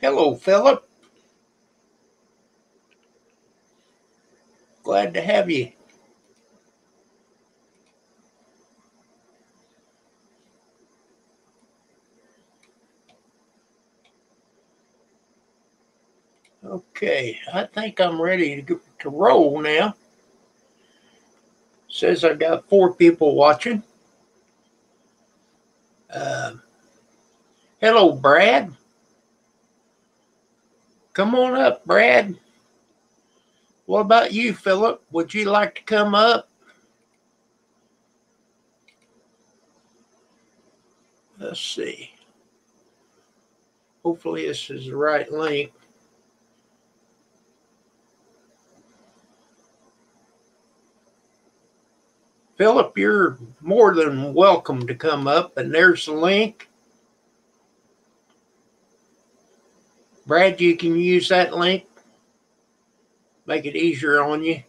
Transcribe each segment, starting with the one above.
Hello, Philip. Glad to have you. Okay, I think I'm ready to roll now. Says I got 4 people watching. Hello, Brad. Come on up, Brad. What about you, Philip? Would you like to come up? Let's see. Hopefully this is the right link. Philip, you're more than welcome to come up, and there's the link. Brad, you can use that link. Make it easier on you.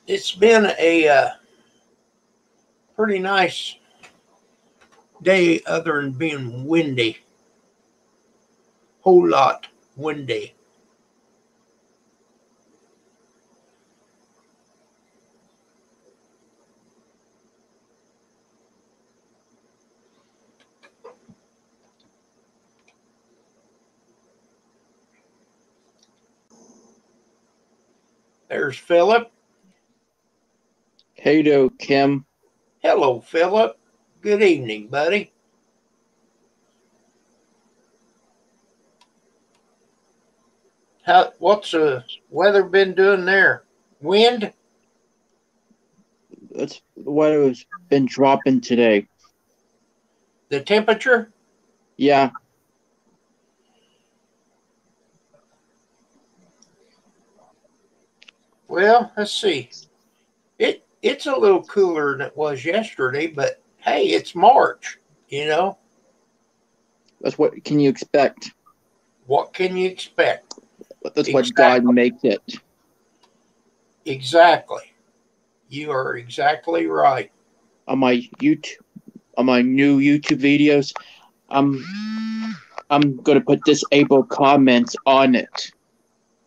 It's been a pretty nice day other than being windy. Whole lot windy. There's Philip. Hey, do, Kim. Hello, Philip. Good evening, buddy. What's the weather been doing there? Wind? That's the weather's been dropping today. The temperature? Yeah. Well, let's see. It's a little cooler than it was yesterday, but hey, it's March, you know. That's what can you expect? What can you expect? That's what God makes it. Exactly. You are exactly right. On my new YouTube videos, I'm gonna put disabled comments on it.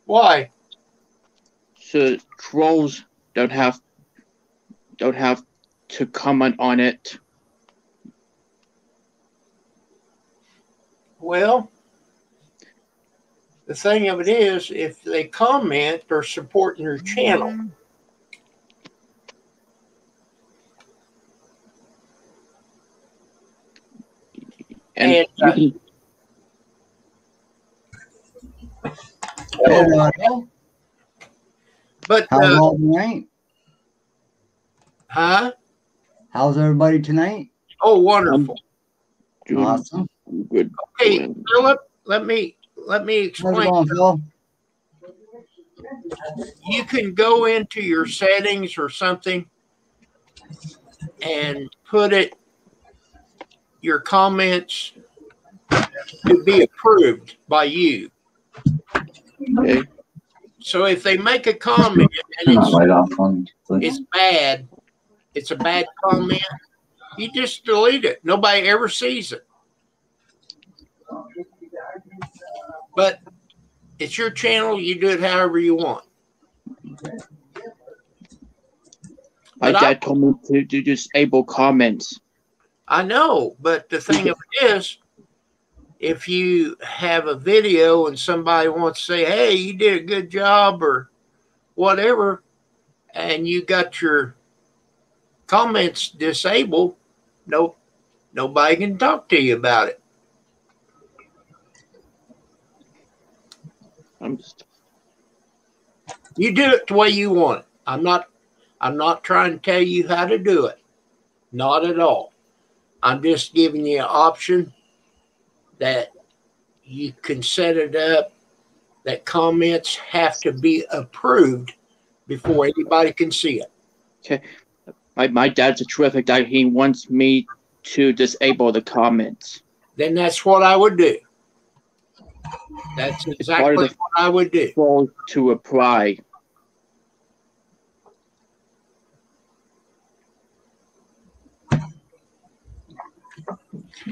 Why? So trolls don't have to comment on it. Well, the thing of it is, if they comment, they're supporting your channel. And you can. But how's all tonight? Huh? How's everybody tonight? Oh, wonderful. Awesome. Good. Hey, Philip, let me explain. How's it going, Phil? You can go into your settings or something and put your comments to be approved by you. Okay. So if they make a comment and it's bad, it's a bad comment, you just delete it. Nobody ever sees it. But it's your channel. You do it however you want. My dad told me to do disable comments. I know, but the thing of it is, if you have a video and somebody wants to say, hey, you did a good job or whatever, and you got your comments disabled, nobody can talk to you about it. You do it the way you want it. I'm not trying to tell you how to do it. Not at all. I'm just giving you an option that you can set it up that comments have to be approved before anybody can see it. Okay. My dad's a terrific guy. He wants me to disable the comments. Then that's what I would do. That's exactly what I would do. To apply.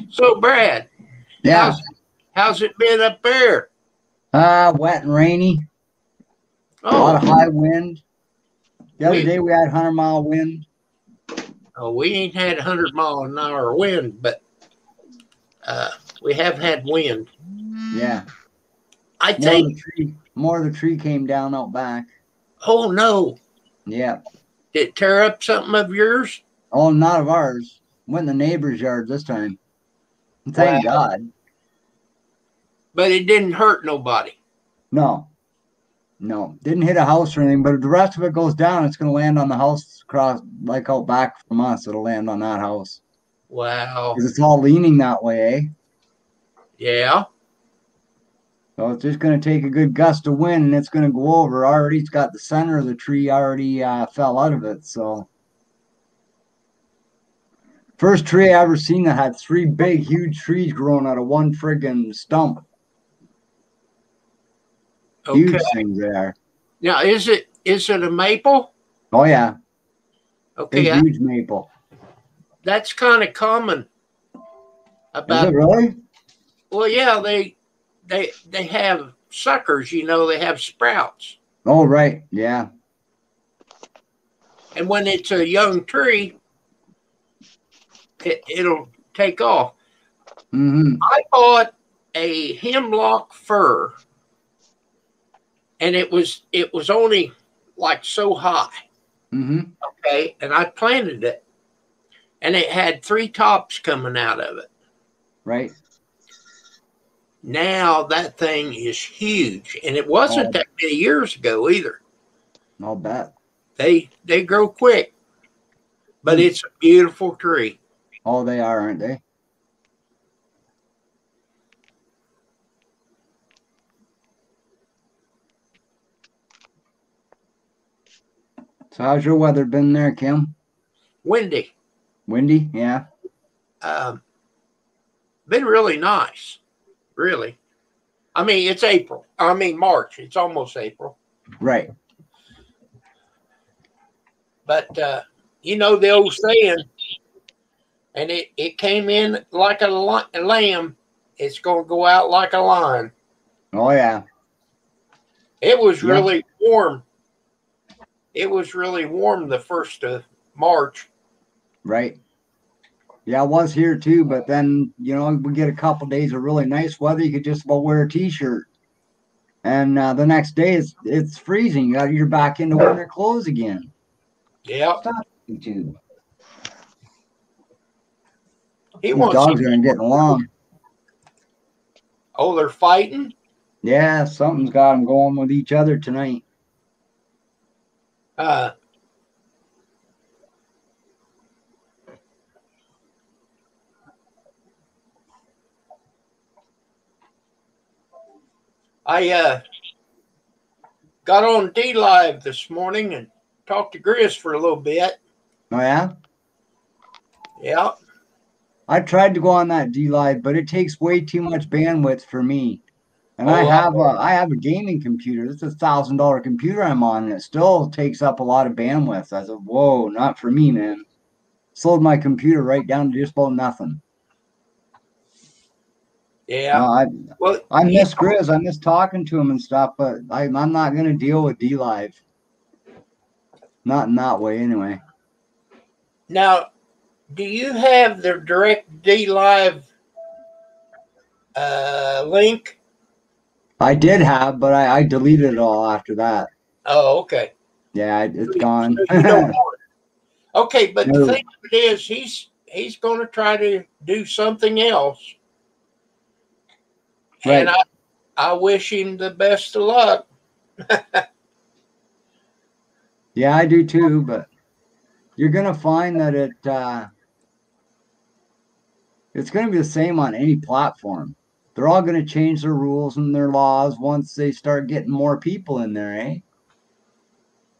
So, Brad, Yeah. how's it been up there? Wet and rainy. A lot of high wind. The other day we had 100-mile wind. Oh, we ain't had 100-mile-an-hour wind, but we have had wind. Yeah. I think more of the tree came down out back. Oh no. Yeah. Did it tear up something of yours? Oh, not of ours. Went in the neighbor's yard this time. Thank God. But it didn't hurt nobody. No. Didn't hit a house or anything, but if the rest of it goes down, it's going to land on the house across, like out back from us. It'll land on that house. Wow. Because it's all leaning that way, eh? Yeah. So it's just going to take a good gust of wind, and it's going to go over. Already, it's got the center of the tree already fell out of it. So first tree I ever seen that had 3 big, huge trees growing out of one friggin' stump. Okay. Huge things there. Now, is it a maple? Oh yeah. Okay. A huge maple. That's kind of common. Is it really? Well, yeah, they have suckers, they have sprouts. Oh, right. Yeah. And when it's a young tree, it'll take off. Mm-hmm. I bought a hemlock fir, and it was only like so high. Mm-hmm. Okay, and I planted it, and it had 3 tops coming out of it. Right. Now that thing is huge, and it wasn't that many years ago either. I'll bet. They grow quick, but it's a beautiful tree. Oh, they are, aren't they? So how's your weather been there, Kim? Windy. Windy, yeah. Been really nice, really. I mean, it's April. I mean, March. It's almost April. Right. But, the old saying, and it came in like a lamb. It's going to go out like a lion. Oh, yeah. It was really warm. It was really warm the 1st of March. Right. Yeah, it was here too, but then, we get a couple days of really nice weather. You could just about wear a t-shirt. And the next day it's freezing. You're back into winter clothes again. Yeah. Stop, YouTube. These dogs aren't getting along. Oh, they're fighting? Yeah, something's got them going with each other tonight. I got on D-Live this morning and talked to Grizz for a little bit. Oh, yeah? Yeah. I tried to go on that D-Live, but it takes way too much bandwidth for me. And I have a gaming computer. It's $1,000 computer I'm on, and it still takes up a lot of bandwidth. I said, whoa, not for me, man. Slowed my computer right down to just about nothing. Yeah. I miss Grizz. I miss talking to him and stuff, but I'm not going to deal with D-Live. Not in that way, anyway. Now, do you have the direct D-Live link? I did have, but I deleted it all after that. Oh, okay. Yeah, it's gone. Okay, but the thing of it is, he's going to try to do something else. Right. And I wish him the best of luck. Yeah, I do too, but you're going to find that it's going to be the same on any platform. They're all going to change their rules and their laws once they start getting more people in there, eh?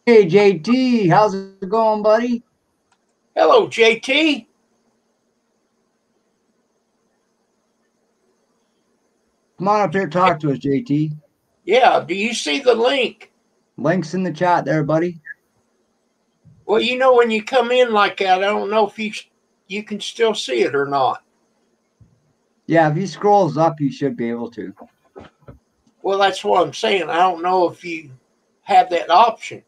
Hey, JT, how's it going, buddy? Hello, JT. Come on up here, talk to us, JT. Yeah, do you see the link? Link's in the chat there, buddy. Well, when you come in like that, I don't know if you can still see it or not. Yeah, if he scrolls up, you should be able to. Well, that's what I'm saying. I don't know if you have that option.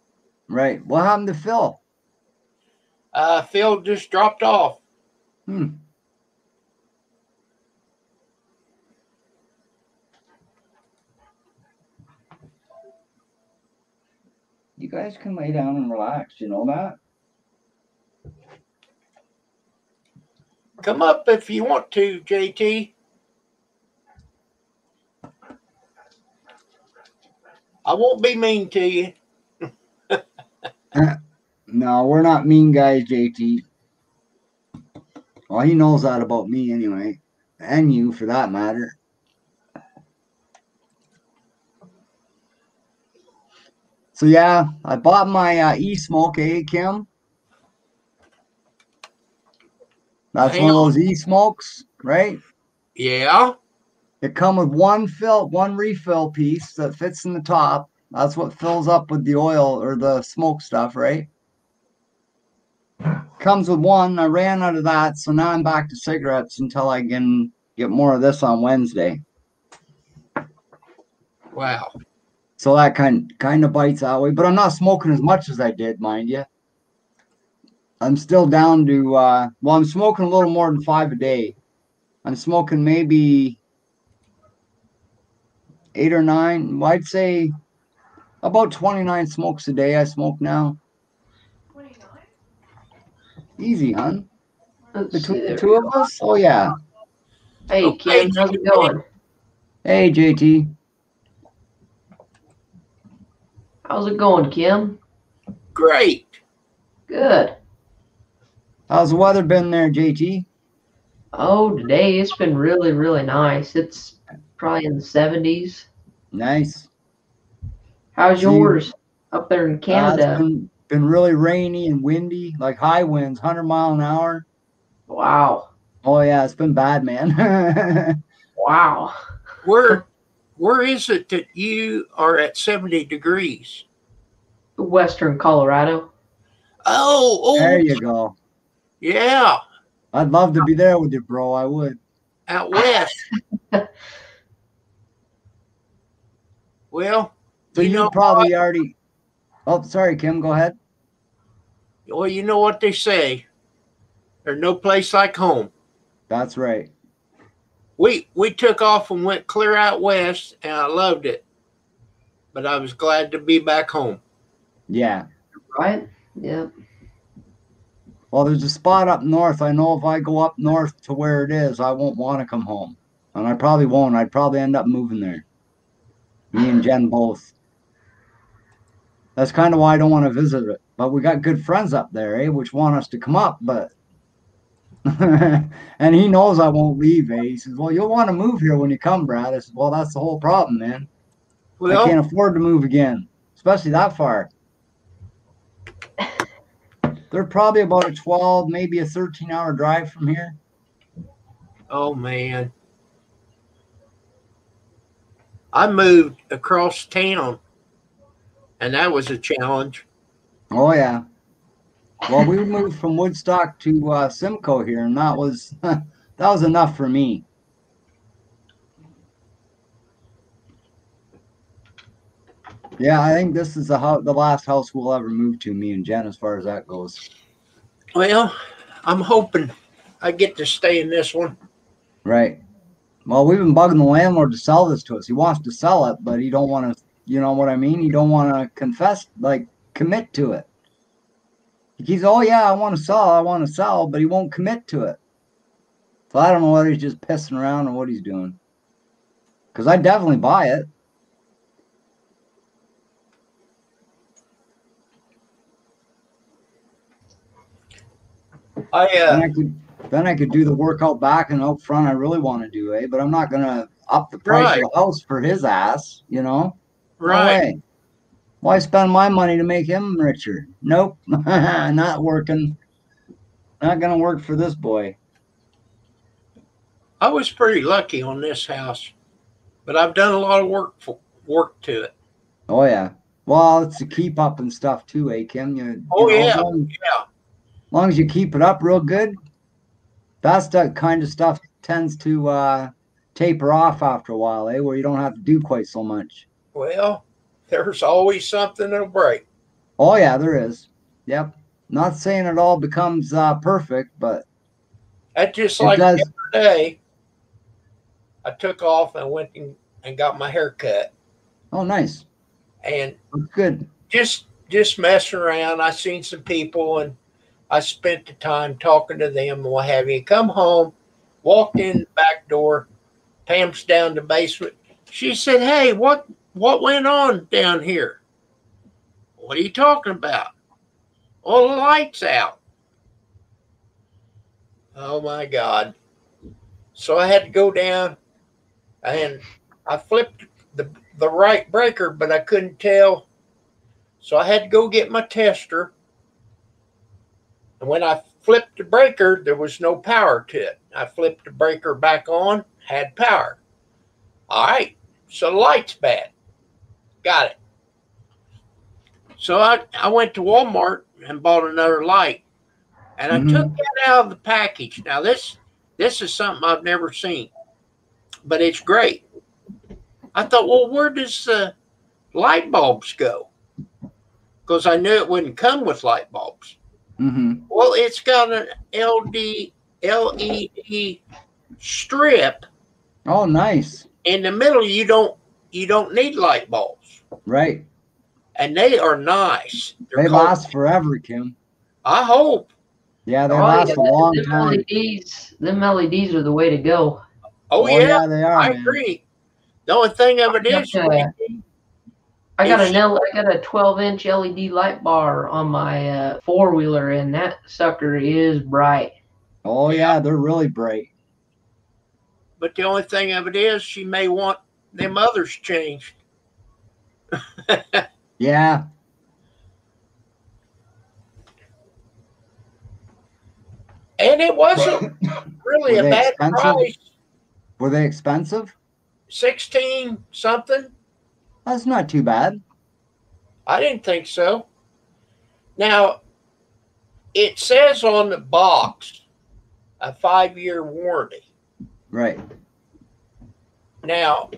Right. What happened to Phil? Phil just dropped off. Hmm. You guys can lay down and relax. You know that? Come up if you want to, JT. I won't be mean to you. No, we're not mean guys, JT. Well, he knows that about me anyway. And you, for that matter. So, yeah, I bought my e-smoke, Kim? That's Hang one of on. those e-smokes, right? Yeah. It come with one refill piece that fits in the top. That's what fills up with the oil or the smoke stuff, right? Comes with one. I ran out of that, so now I'm back to cigarettes until I can get more of this on Wednesday. Wow. So that kind of bites that way, but I'm not smoking as much as I did, mind you. I'm still down to well, I'm smoking a little more than 5 a day. I'm smoking maybe 8 or 9. Well, I'd say about 29 smokes a day I smoke now. 29? Easy, hon. Let's Between see, the there two we of go. us? Oh, yeah. Hey, Okay, Kim, how's it going? Hey, JT. How's it going, Kim? Great. Good. How's the weather been there, JT? Oh, today it's been really, really nice. It's probably in the 70s. Nice. How's So you- yours up there in Canada? It's been really rainy and windy, like high winds, 100 mile an hour. Wow. Oh, yeah, it's been bad, man. Wow. Where is it that you are at 70 degrees? Western Colorado. Oh, There you go. yeah. I'd love to be there with you, bro. I would. Out west. Well, So you you know probably already. Oh, sorry, Kim. Go ahead. Well, you know what they say. There's no place like home. That's right. We took off and went clear out west, and I loved it. But I was glad to be back home. Yeah. Right? Yep. Well, there's a spot up north. I know if I go up north to where it is, I won't want to come home. And I probably won't. I'd probably end up moving there. Me and Jen both. That's kind of why I don't want to visit it. But we got good friends up there, which want us to come up, but and he knows I won't leave, He says, well, you'll want to move here when you come, Brad. I said, well, that's the whole problem, man. Well, I can't afford to move again, especially that far. They're probably about a 12, maybe a 13-hour drive from here. oh man. I moved across town, and that was a challenge. Oh, yeah. Well, we moved from Woodstock to Simcoe here, and that was that was enough for me. Yeah, I think this is the last house we'll ever move to, me and Jen, as far as that goes. Well, I'm hoping I get to stay in this one. Right. Well, we've been bugging the landlord to sell this to us. He wants to sell it, but he don't want to, you know what I mean? He don't want to commit to it. He keeps, oh, yeah, I want to sell, but he won't commit to it. So I don't know whether he's just pissing around or what he's doing. Because I'd definitely buy it. Then I could do the work out back and out front I really want to do, but I'm not going to up the price of the house for his ass, you know? Right. No way. Why spend my money to make him richer? Nope. Not working. Not going to work for this boy. I was pretty lucky on this house, but I've done a lot of work to it. Oh, yeah. Well, it's the keep up and stuff too, Kim? Yeah. As long as you keep it up real good, that's the kind of stuff tends to taper off after a while, where you don't have to do quite so much. Well, there's always something that'll break. Oh yeah, there is. Yep. Not saying it all becomes perfect, but That's just it like the does. other day, I took off and went and got my hair cut. Oh, nice. And That's good. just messing around. I seen some people and I spent the time talking to them and what have you. Come home, walked in the back door. Pam's down the basement. She said, "Hey, what went on down here? What are you talking about? All the lights out." Oh my God. So I had to go down and I flipped the right breaker, but I couldn't tell. So I had to go get my tester. And when I flipped the breaker, there was no power to it. I flipped the breaker back on, had power. All right. So the light's bad. Got it. So I went to Walmart and bought another light. And I took that out of the package. Now this is something I've never seen, but it's great. I thought, well, where does the light bulbs go? Because I knew it wouldn't come with light bulbs. Well, it's got an LED strip. Oh, nice. In the middle, you don't need light bulbs. Right. And they are nice. They last forever, Kim. I hope. Yeah, they last a long time. Them LEDs are the way to go. Oh yeah, they are. I agree. The only thing of it is, I got a 12-inch LED light bar on my four-wheeler, and that sucker is bright. Oh yeah, they're really bright. But the only thing of it is, she may want them others changed. Yeah. And it wasn't really a bad price. Were they expensive? 16 something. That's not too bad. I didn't think so. Now, it says on the box a 5-year warranty. Right. Now,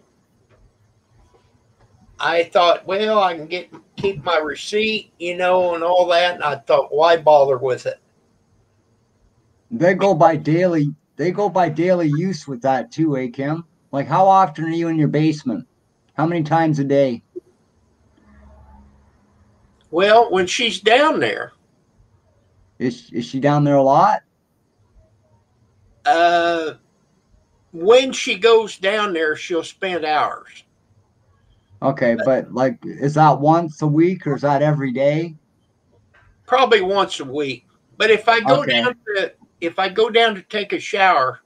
I thought, well, I can keep my receipt, and all that. And I thought, why bother with it? They go by daily use with that too, Kim? Like, how often are you in your basement? How many times a day? Well, when she's down there. Is she down there a lot? When she goes down there, she'll spend hours. Okay, but like, is that once a week or is that every day? Probably once a week. But if I go down to take a shower,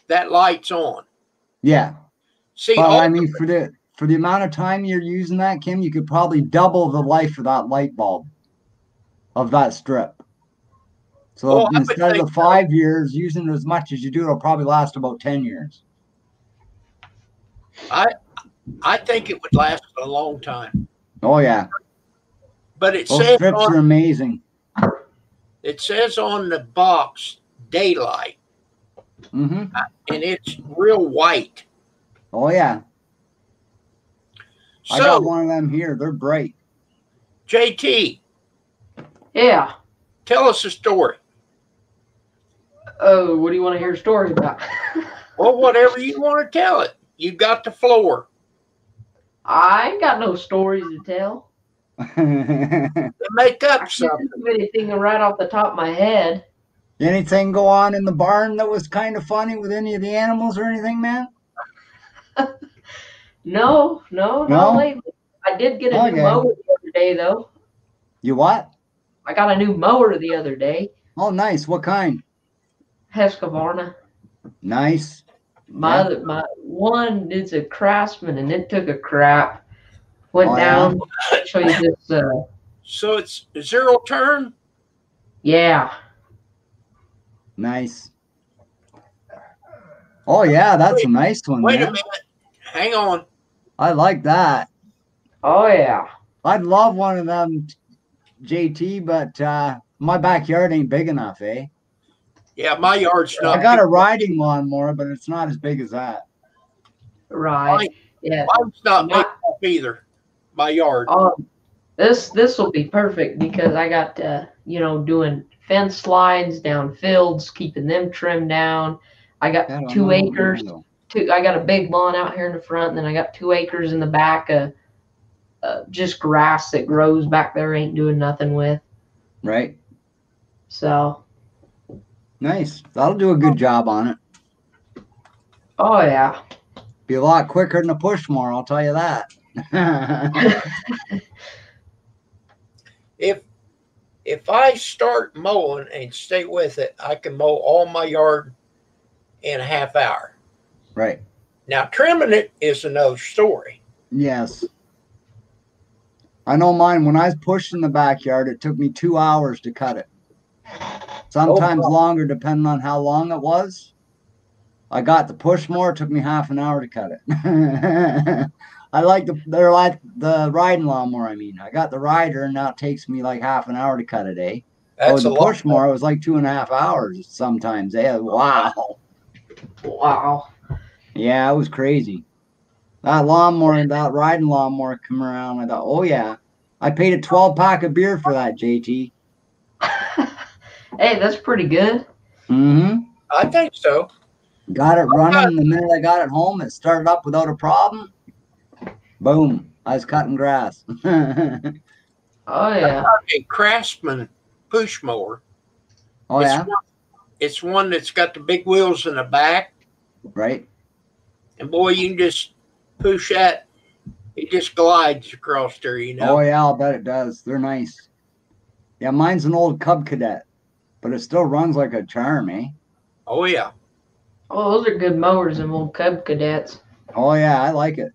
that light's on. Yeah. See, but I mean, for the amount of time you're using that, Kim, you could probably double the life of that light bulb, of that strip. So instead of the 5 years, using it as much as you do, it'll probably last about 10 years. I think it would last a long time. Oh yeah. But those strips are amazing. It says on the box daylight. And it's real white. Oh yeah. So, I got one of them here. They're bright. JT. Yeah. Tell us a story. Oh, what do you want to hear a story about? Well, whatever you want to tell it. You got the floor. I ain't got no stories to tell. Make up something. I can't think of anything right off the top of my head. Anything go on in the barn that was kind of funny with any of the animals or anything, man? No, not lately. I did get a new mower the other day, though. You what? I got a new mower the other day. Oh, nice. What kind? Husqvarna. Nice. My one is a Craftsman, and it took a crap. Went down. I'll show you this. So it's a 0 turn? Yeah. Nice. Oh yeah, that's a nice one. Wait a minute. Hang on. I like that. Oh yeah. I'd love one of them, JT, but my backyard ain't big enough, eh? Yeah, my yard's not. I got big. a riding lawnmower, but it's not as big as that. Right. Yeah. Mine's not big enough either. My yard. This will be perfect because I got doing fence slides down fields, keeping them trimmed down. I got 2 acres. I got a big lawn out here in the front, and then I got 2 acres in the back of just grass that grows back there, ain't doing nothing with. Right. So. Nice. That'll do a good job on it. Oh yeah. Be a lot quicker than a push mower, I'll tell you that. If I start mowing and stay with it, I can mow all my yard in a half hour. Right. Now trimming it is another story. Yes. I know mine, when I was pushed in the backyard, it took me 2 hours to cut it. Sometimes longer, depending on how long it was. I got the push mower, it took me half an hour to cut it. I like the riding lawnmower, I mean. I got the rider, and now it takes me like half an hour to cut it, eh? That's the push mower, it was like 2.5 hours sometimes, eh? Wow. Wow. Yeah, it was crazy. That lawnmower, that riding lawnmower come around, I thought, oh yeah. I paid a 12-pack of beer for that, JT. Hey, that's pretty good. Mm-hmm. I think so. Got it running the minute I got it home. It started up without a problem. Boom. I was cutting grass. Oh, yeah. A Craftsman push mower. Oh, yeah? It's one that's got the big wheels in the back. Right. And boy, you can just push that. It just glides across there, you know. Oh, yeah, I'll bet it does. They're nice. Yeah, mine's an old Cub Cadet, but it still runs like a charm, eh? Oh, yeah. Oh, those are good mowers, them old Cub Cadets. Oh, yeah, I like it.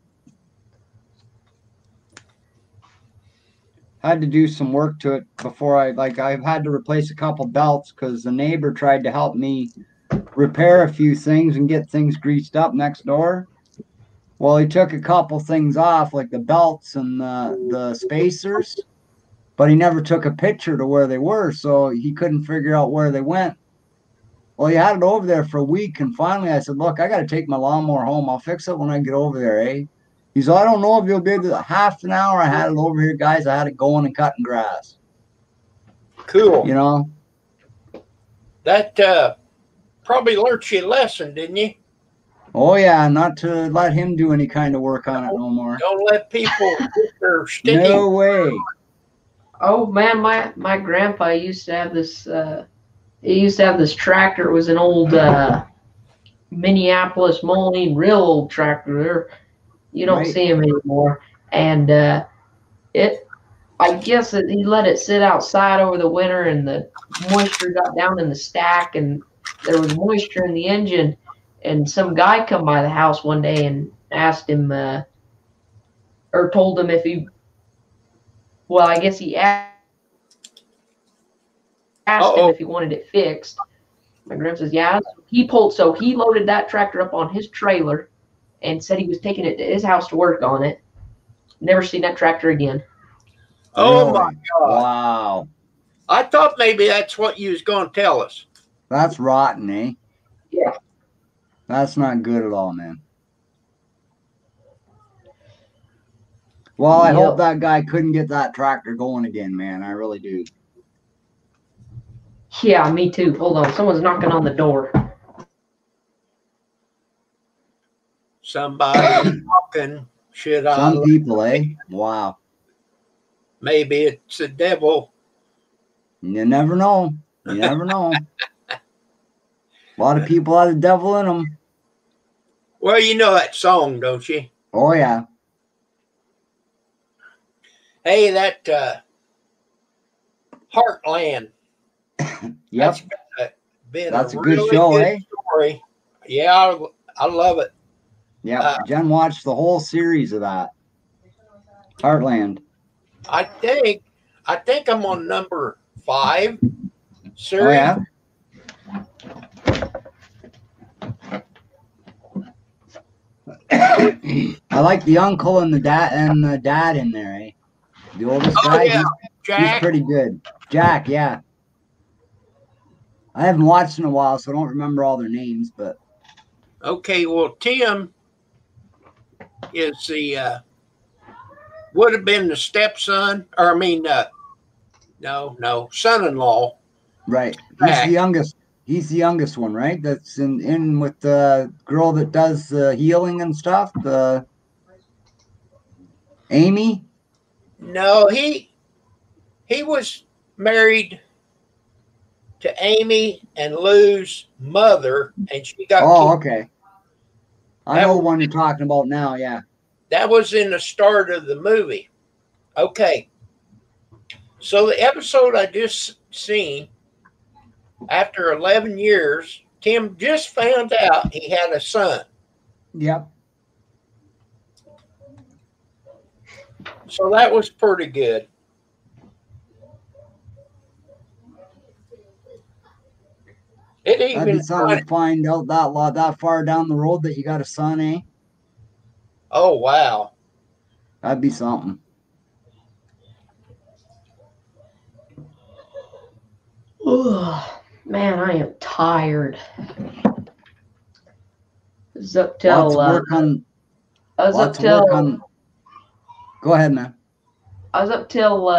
Had to do some work to it before I've had to replace a couple belts because the neighbor tried to help me repair a few things and get things greased up next door. Well, he took a couple things off, like the belts and the spacers, but he never took a picture to where they were, so he couldn't figure out where they went. Well, he had it over there for a week, and finally I said, look, I got to take my lawnmower home. I'll fix it when I get over there, eh? He said, I don't know if you'll be able to. Half an hour I had it over here, guys. I had it going and cutting grass. Cool. You know? That probably learned you a lesson, didn't you? Oh, yeah, not to let him do any kind of work on it no more. Don't let people get their sticky. No way. Oh, man, my grandpa used to have this, he used to have this tractor. It was an old Minneapolis Moline, real old tractor. You don't see him anymore. And I guess he let it sit outside over the winter, and the moisture got down in the stack, and there was moisture in the engine. And some guy come by the house one day and asked him, or told him if he, well, I guess he asked him if he wanted it fixed. My grandpa says, yeah. He loaded that tractor up on his trailer and said he was taking it to his house to work on it. Never seen that tractor again. Oh, my God. Wow. I thought maybe that's what you was going to tell us. That's rotten, eh? Yeah. That's not good at all, man. Well, I hope that guy couldn't get that tractor going again, man. I really do. Yeah, me too. Hold on. Someone's knocking on the door. Somebody talking. Should I? Some people, eh? Wow. Maybe it's the devil. You never know. You never know. A lot of people have the devil in them. Well, you know that song, don't you? Oh, yeah. Hey, that Heartland. Yep. That's a really good show, eh? Story. Yeah, I love it. Yeah, Jen watched the whole series of that. Heartland. I think I'm on number 5. Series. Oh, yeah? I like the uncle and the dad in there, eh? The oldest guy. Yeah. He's pretty good. Jack, yeah. I haven't watched in a while, so I don't remember all their names. But Okay, well, Tim is the would have been the stepson, or I mean, no, son-in-law. right, he's the youngest. He's the youngest one, right? That's in with the girl that does the healing and stuff. The Amy. No, he was married to Amy and Lou's mother, and she got. Oh, okay. I know the one you're talking about now. Yeah. That was in the start of the movie. Okay. So the episode I just seen, after 11 years, Tim just found out he had a son. Yep. So that was pretty good. It That'd even be something to find out that far down the road that you got a son, eh? Oh, wow. That'd be something. Ugh, man, I am tired. It was up till Lots of work on. I was up Lots of work till on. Go ahead, man. I was up till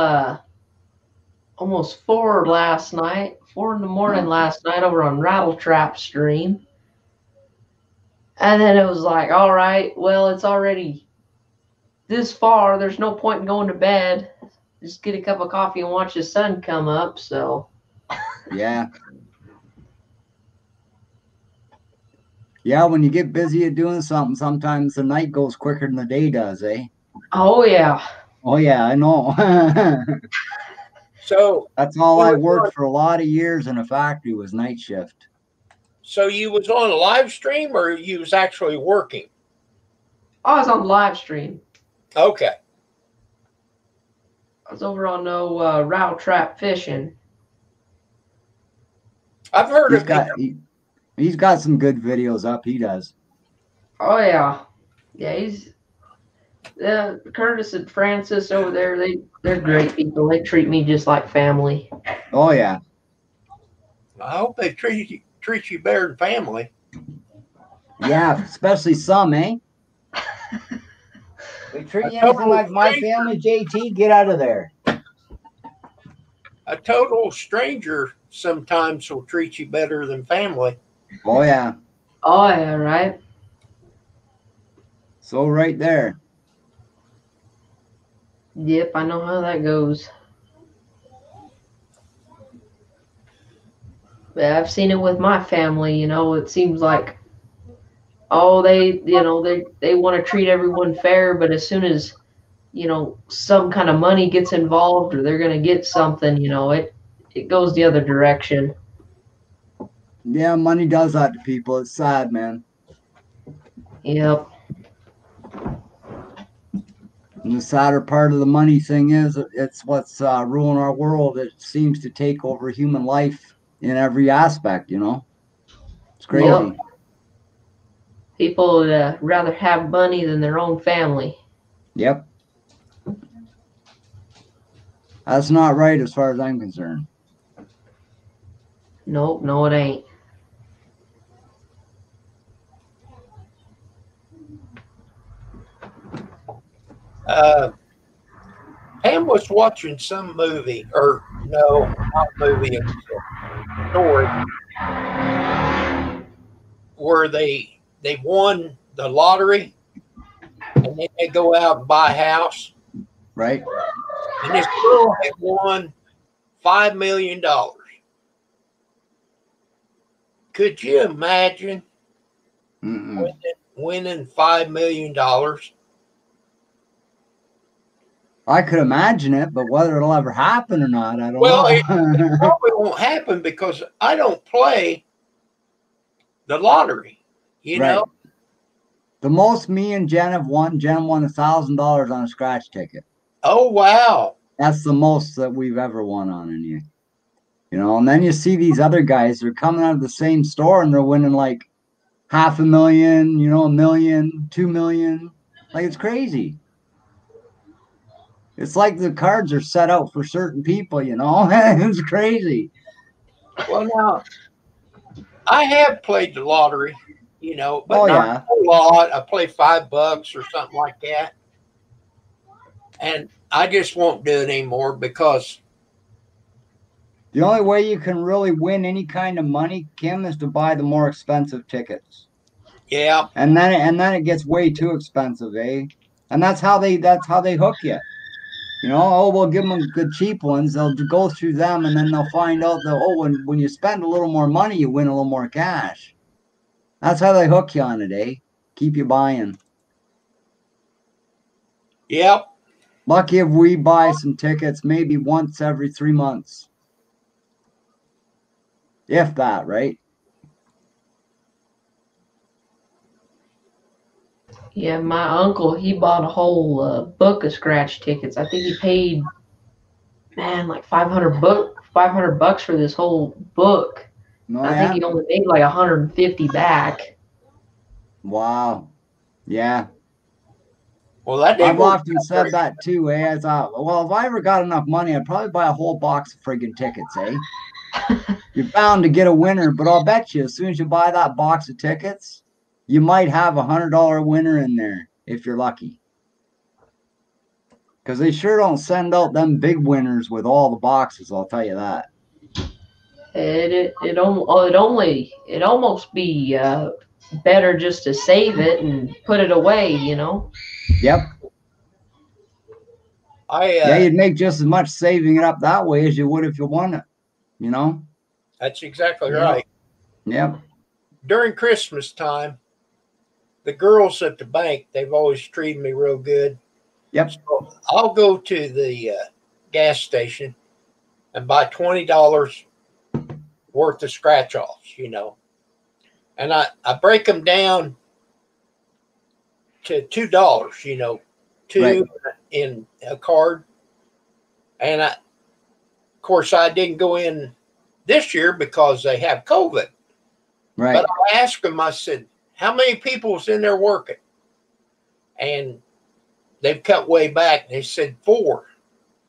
almost 4 last night. 4 in the morning last night over on Rattle Trap stream. And then it was like, all right, well, it's already this far. There's no point in going to bed. Just get a cup of coffee and watch the sun come up. So, Yeah. Yeah, when you get busy at doing something, sometimes the night goes quicker than the day does, eh? oh yeah. Oh, yeah, I know. So That's all I worked for a lot of years in a factory was night shift. so you was on a live stream or you was actually working? I was on live stream. Okay. I was over on no Rattle Trap fishing. I've heard He's of got him. he's got some good videos up. He does. Oh yeah, yeah. He's Curtis and Francis over there. They're great people. They treat me just like family. Oh yeah. I hope they treat you better than family. Yeah, especially some, eh? They treat you anything like my family, JT, get out of there. A total stranger sometimes will treat you better than family. Oh yeah. Oh yeah, right. So right there. Yep, I know how that goes. But I've seen it with my family. You know, it seems like, oh, they want to treat everyone fair, but as soon as, some kind of money gets involved or they're gonna get something, it goes the other direction. Yeah, money does that to people. It's sad, man. Yep. And the sadder part of the money thing is it's what's ruining our world. It seems to take over human life in every aspect, It's crazy. Yep. People would rather have money than their own family. Yep. That's not right as far as I'm concerned. Nope, no, it ain't. Pam was watching some movie, or no, not movie, it's a story where they won the lottery and then they go out and buy a house. Right? And this girl had won $5 million. Could you imagine winning $5 million? I could imagine it, but whether it'll ever happen or not, I don't Well, know. it probably won't happen because I don't play the lottery, you know? The most me and Jen have won, Jen won $1,000 on a scratch ticket. Oh, wow. That's the most that we've ever won on any. And then you see these other guys, they're coming out of the same store and they're winning like $500,000, $1 million, $2 million. Like, it's crazy. It's like the cards are set out for certain people, It's crazy. Well, now, I have played the lottery, but Oh, not yeah. a whole lot. I play $5 or something like that. And I just won't do it anymore because The only way you can really win any kind of money, Kim, is to buy the more expensive tickets. yeah, And then it gets way too expensive, eh? And that's how they hook you. Oh, we'll give them the cheap ones. They'll go through them, and then they'll find out that when you spend a little more money, you win a little more cash. That's how they hook you on it, eh? Keep you buying. yep. Lucky if we buy some tickets maybe once every 3 months. If that, right? Yeah, my uncle, he bought a whole book of scratch tickets. I think he paid, man, like $500 for this whole book. No, I yeah? think he only made like 150 back. Wow. Yeah. Well, that I've didn't work often out said very that too, eh? I thought, well, if I ever got enough money, I'd probably buy a whole box of friggin' tickets, eh? You're bound to get a winner, but I'll bet you as soon as you buy that box of tickets, you might have $100 winner in there if you're lucky. Because they sure don't send out them big winners with all the boxes, I'll tell you that. It almost be better just to save it and put it away, Yep. Yeah, I you'd make just as much saving it up that way as you would if you won it, that's exactly Yeah. right. Yep. During Christmas time, the girls at the bank, they've always treated me real good. Yep. So I'll go to the gas station and buy $20 worth of scratch offs, and I break them down to $2, two Right. in a card. And of course, I didn't go in this year because they have COVID. Right. But I asked them, I said, how many people's in there working? And they've cut way back. They said 4.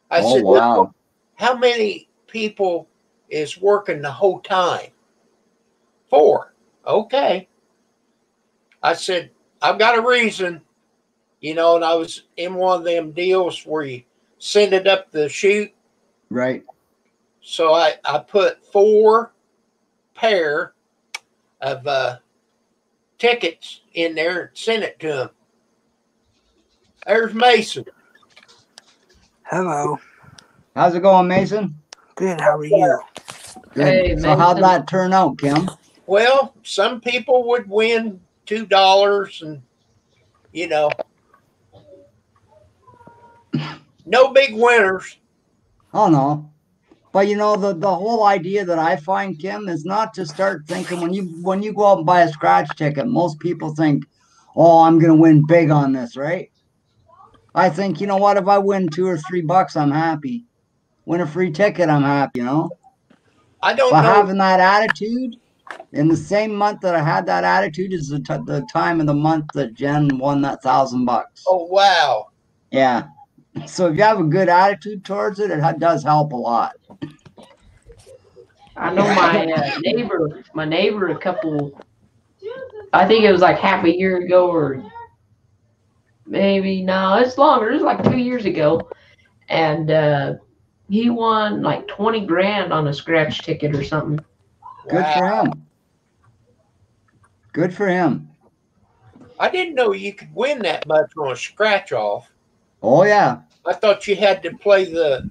I said, wow. how many people is working the whole time? 4. Okay. I said, I've got a reason, and I was in one of them deals where you send it up the chute. Right. So I put 4 pair of tickets in there and sent it to him. There's Mason. Hello. How's it going, Mason? Good. How are you? Good. Hey, So how'd Mason. that turn out, Kim? Well, some people would win $2 and, no big winners. Oh no. But the whole idea that I find, Kim, is not to start thinking when you go out and buy a scratch ticket, most people think, oh, I'm gonna win big on this, right? I think, you know what, if I win $2 or $3, I'm happy. Win a free ticket, I'm happy, I don't But know. having that attitude, in the same month that I had that attitude is the time of the month that Jen won that $1,000. Oh, wow. Yeah. So if you have a good attitude towards it, it does help a lot. I know my neighbor I think it was like half a year ago, or maybe, no, it's longer. It was like 2 years ago. And he won like 20 grand on a scratch ticket or something. Good for Wow. him. Good for him. I didn't know you could win that much on a scratch off. Oh, yeah. I thought you had to play the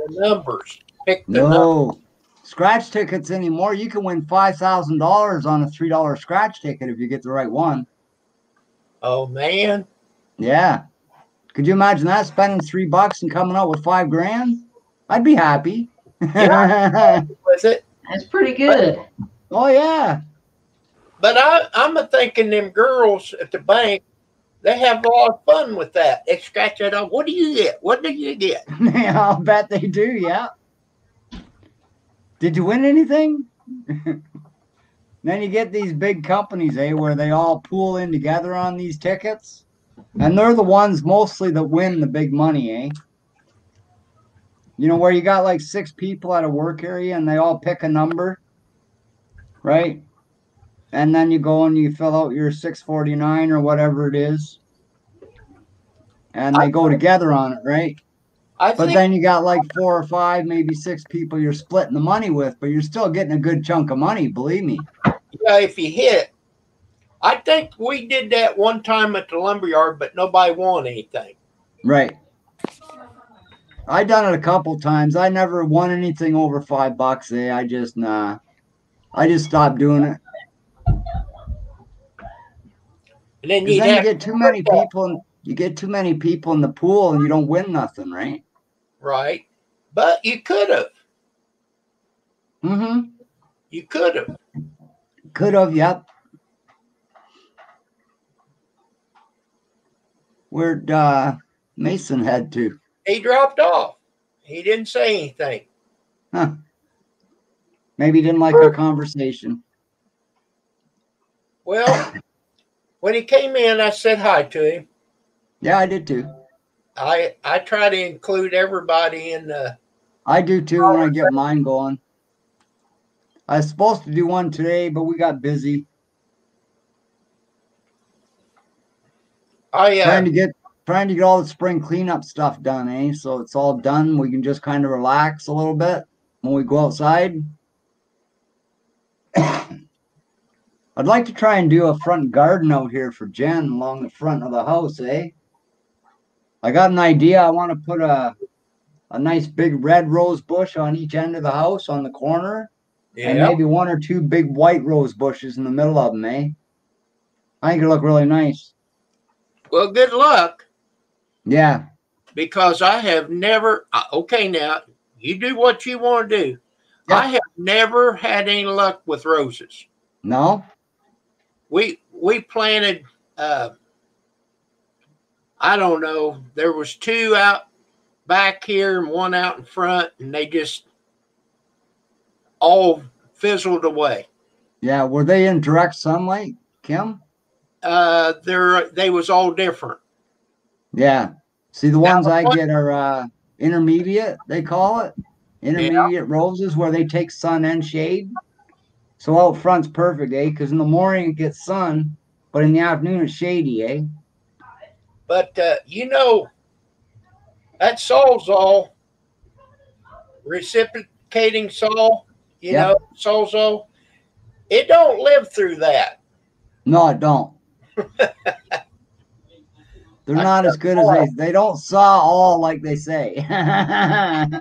numbers, pick the numbers. No. Scratch tickets anymore, you can win $5,000 on a $3 scratch ticket if you get the right one. Oh, man. Yeah. Could you imagine that, spending $3 and coming out with $5 grand? I'd be happy. Yeah. Was it? That's pretty good. Oh, yeah. But I'm thinking them girls at the bank, they have a lot of fun with that. They scratch it off. What do you get? What do you get? Yeah, I'll bet they do, yeah. Did you win anything? Then you get these big companies, where they all pool in together on these tickets. And they're the ones mostly that win the big money, where you got like 6 people at a work area and they all pick a number, right? and then you go and you fill out your 649 or whatever it is, and they go together on it, right? But then you got like 4 or 5, maybe 6 people you're splitting the money with, but you're still getting a good chunk of money, believe me. Yeah, if you hit. I think we did that one time at the lumberyard, but nobody won anything. Right. I done it a couple times. I never won anything over $5. I just stopped doing it. And then you get too many people. You get too many people in the pool, and you don't win nothing, right? Right. But you could have. Mm-hmm. You could have. Could have, yep. Where'd Mason head to? He dropped off. He didn't say anything. Huh. Maybe he didn't like our conversation. Well, when he came in, I said hi to him. Yeah, I did too. I try to include everybody in the... I do too when I get mine going. I was supposed to do one today, but we got busy. Trying to get all the spring cleanup stuff done, eh? So it's all done. We can just kind of relax a little bit when we go outside. I'd like to try and do a front garden out here for Jen along the front of the house, eh? I got an idea. I want to put a nice big red rose bush on each end of the house on the corner. Yeah. And maybe 1 or 2 big white rose bushes in the middle of them, eh? I think it'll look really nice. Well, good luck. Yeah. Because I have never... Okay, now, you do what you want to do. Yeah. I have never had any luck with roses. No? We planted... I don't know. There was 2 out back here and 1 out in front, and they just all fizzled away. Yeah, were they in direct sunlight, Kim? They was all different. Yeah. See, the ones I get are intermediate, they call it. Intermediate roses where they take sun and shade. So out front's perfect, eh? Because in the morning it gets sun, but in the afternoon it's shady, eh? But, that Sawzall, reciprocating saw, Sawzall, it don't live through that. No, it don't. They're not as good as they don't saw all like they say. I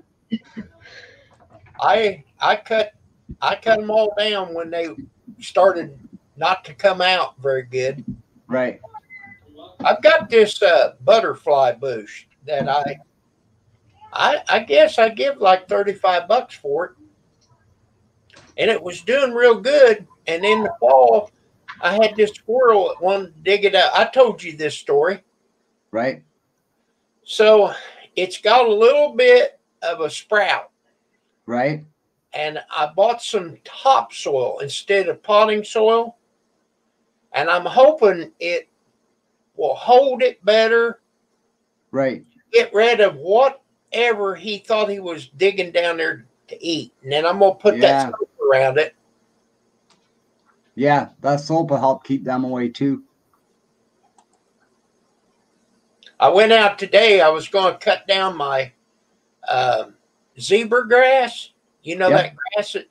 cut them all down when they started not to come out very good. Right. I've got this butterfly bush that I guess I give like $35 for it. And it was doing real good. And in the fall, I had this squirrel that wanted to dig it out. I told you this story. Right. So it's got a little bit of a sprout. Right. And I bought some topsoil instead of potting soil. And I'm hoping it will hold it better. Right. Get rid of whatever he thought he was digging down there to eat. And then I'm going to put that soap around it. Yeah, that soap will help keep them away too. I went out today. I was going to cut down my zebra grass. You know that grass that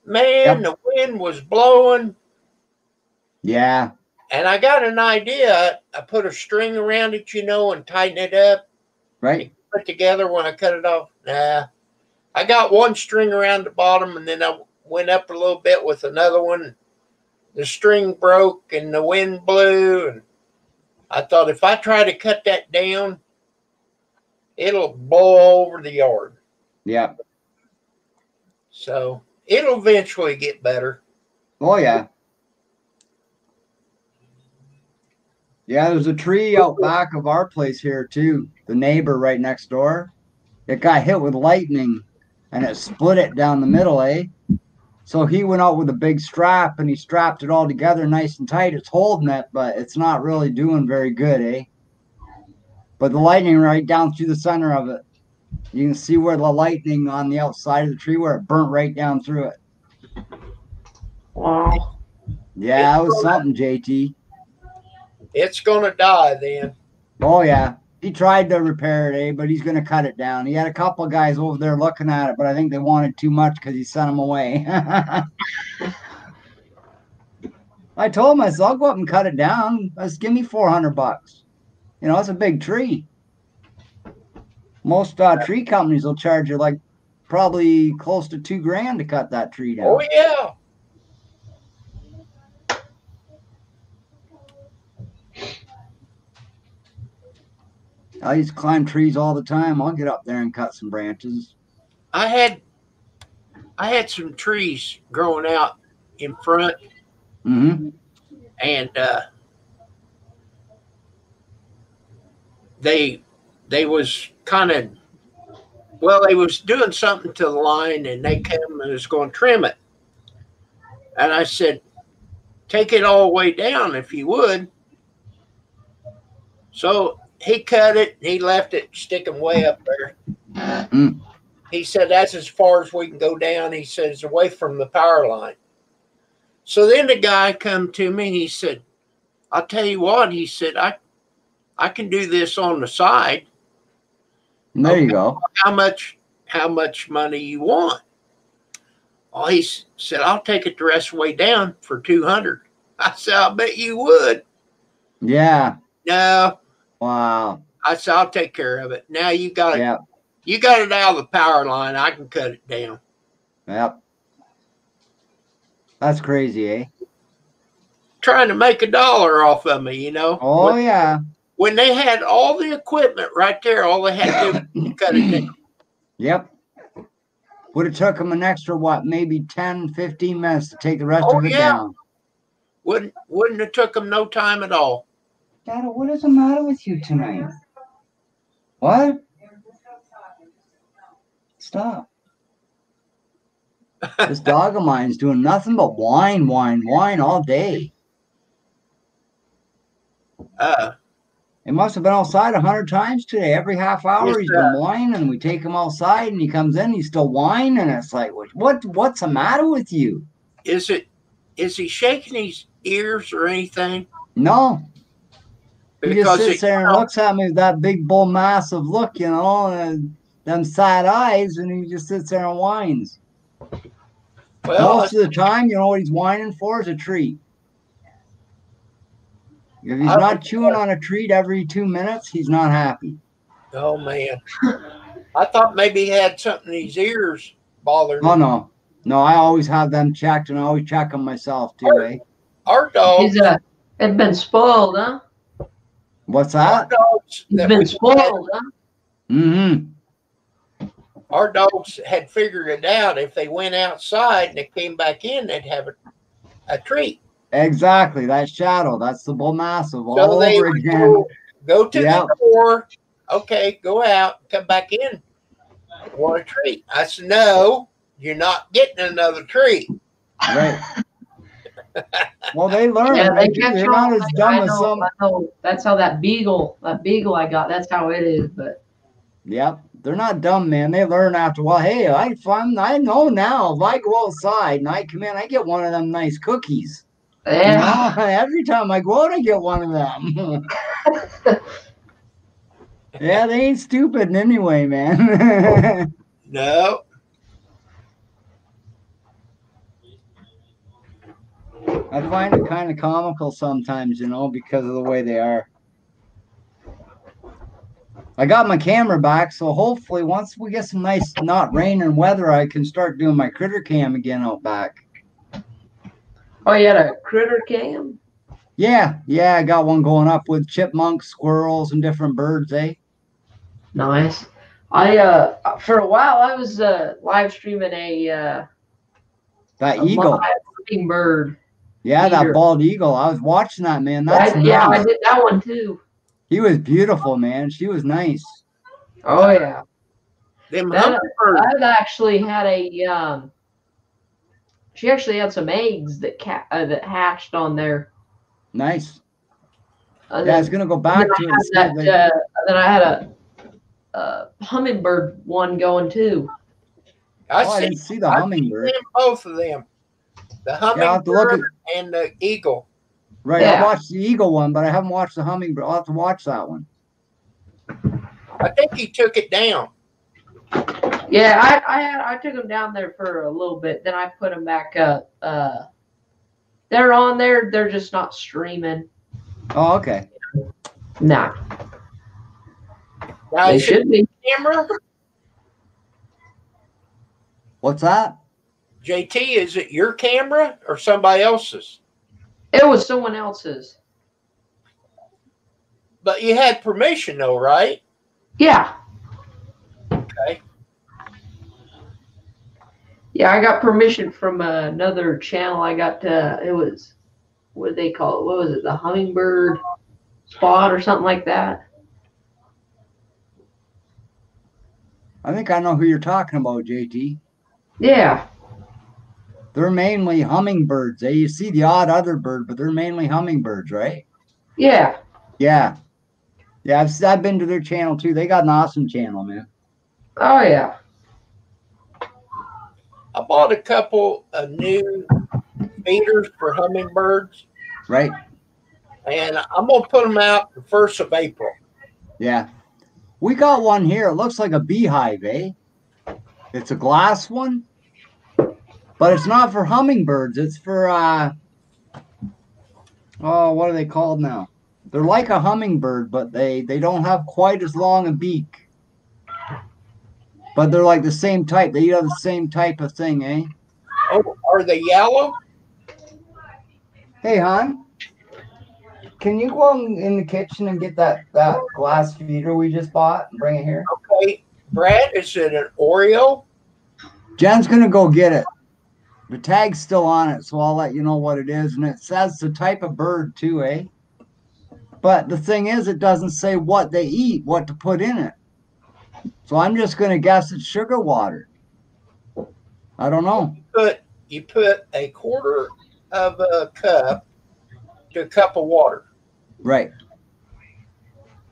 the wind was blowing. Yeah. And I got an idea. I put a string around it, and tighten it up. Right. Put together when I cut it off. Nah. I got 1 string around the bottom, and then I went up a little bit with another one. The string broke and the wind blew, and I thought if I try to cut that down, it'll blow over the yard. Yeah. So it'll eventually get better. Oh, yeah. Yeah, there's a tree out back of our place here, too. The neighbor right next door. It got hit with lightning, and it split it down the middle, eh? So he went out with a big strap, and he strapped it all together nice and tight. It's holding it, but it's not really doing very good, eh? But the lightning right down through the center of it. You can see where the lightning on the outside of the tree, where it burnt right down through it. Wow. Yeah, it was something, JT. It's gonna die then. Oh yeah. He tried to repair it, but he's gonna cut it down. He had a couple of guys over there looking at it, but I think they wanted too much because he sent them away. I told him, I said, I'll go up and cut it down. Let's give me $400. You know, it's a big tree. Most tree companies will charge you like probably close to $2,000 to cut that tree down. Oh yeah. I used to climb trees all the time. I'll get up there and cut some branches. I had some trees growing out in front, Mm-hmm. and they was kind of, well, they was doing something to the line, and they came and was going to trim it. And I said, take it all the way down if you would. So he cut it, he left it sticking way up there. Mm. He said, that's as far as we can go down. He says, away from the power line. So then the guy come to me, he said, I'll tell you what, he said, I can do this on the side. There you go. How much money you want? Oh, he said, I'll take it the rest of the way down for $200. I said, I bet you would. Yeah. No. Wow. I said, I'll take care of it. Now you got it. Yeah. You got it out of the power line. I can cut it down. Yep. That's crazy, eh? Trying to make $1 off of me, you know. Oh, yeah. When they had all the equipment right there, all they had to do was cut it down. Yep. Would have took them an extra, what, maybe 10, 15 minutes to take the rest of it down. Wouldn't have took them no time at all. Dad, what is the matter with you tonight? What? Stop. This dog of mine's doing nothing but whine all day. He must have been outside 100 times today. Every half hour he's been whining. We take him outside and he comes in, he's still whining. It's like, what's the matter with you? Is he shaking his ears or anything? No. He Because just sits there and looks at me with that big bull massive look, you know, and them sad eyes, and he just sits there and whines. Well, most of the time, you know what he's whining for is a treat. If he's not chewing on a treat every 2 minutes, he's not happy. Oh, man. I thought maybe he had something in his ears bothering him. Oh, no. No, I always have them checked, and I always check them myself, too, eh? Our dogs. He's been spoiled, huh? What's that? He's been spoiled, huh? Mm-hmm. Our dogs had figured it out. If they went outside and they came back in, they'd have a treat. Exactly. That shadow. That's the bull massive all So they over would again. go to the door. Okay, go out, come back in. Want a treat? I said, no, you're not getting another treat. Right. Well, they learn. Yeah, They're not as dumb as some. I know. That's how that beagle I got, that's how it is. But yep, they're not dumb, man. They learn after a while. Hey, I know now. If I go outside and I come in, I get one of them nice cookies. yeah, You know, every time I go out, I get one of them. Yeah, they ain't stupid anyway, man. No. I find it kind of comical sometimes, you know, because of the way they are. I got my camera back, so hopefully once we get some nice, not rain and weather, I can start doing my critter cam again out back. Oh, you had a critter cam? Yeah, I got one going up with chipmunks, squirrels, and different birds, eh? Nice. I for a while I was live streaming that eagle, bird. Yeah, eater. That bald eagle. I was watching that, man. That's yeah, nice. I did that one too. He was beautiful, man. She was nice. Oh yeah. Them That hummingbirds. actually had a she actually had some eggs that that hatched on there. Nice. And Yeah, I then, was gonna go back to it. And see if they- then I had a hummingbird one going too. I didn't see the hummingbird. Both of them. The I'll have to look hummingbird and the eagle. Right. Yeah. I watched the eagle one, but I haven't watched the hummingbird. I'll have to watch that one. I think he took it down. Yeah, I took them down there for a little bit, then I put them back up. They're on there, they're just not streaming. Oh, okay. Nah. Now, They is it should be. camera? What's that? JT, is it your camera or somebody else's? It was someone else's. But you had permission though, right? Yeah. Okay. Yeah, I got permission from another channel. I got it was, what did they call it? What was it? The Hummingbird Spot or something like that. I think I know who you're talking about, JT. Yeah. They're mainly hummingbirds. Eh? You see the odd other bird, but they're mainly hummingbirds, right? Yeah. Yeah. Yeah, I've been to their channel too. They got an awesome channel, man. Oh yeah. I bought a couple of new feeders for hummingbirds, Right? and I'm gonna put them out the 1st of April. Yeah. We got one here. It looks like a beehive, eh? It's a glass one, but it's not for hummingbirds. It's for oh, what are they called now? They're like a hummingbird, but they don't have quite as long a beak. But they're like the same type. They eat the same type of thing, eh? Oh, are they yellow? Hey, hon, can you go in the kitchen and get that glass feeder we just bought and bring it here? Okay, Brad, is it an Oreo? Jen's gonna go get it. The tag's still on it, so I'll let you know what it is. And it says the type of bird too, eh? But the thing is, it doesn't say what they eat, what to put in it. So I'm just gonna guess it's sugar water. I don't know. You put a quarter of a cup to a cup of water, Right.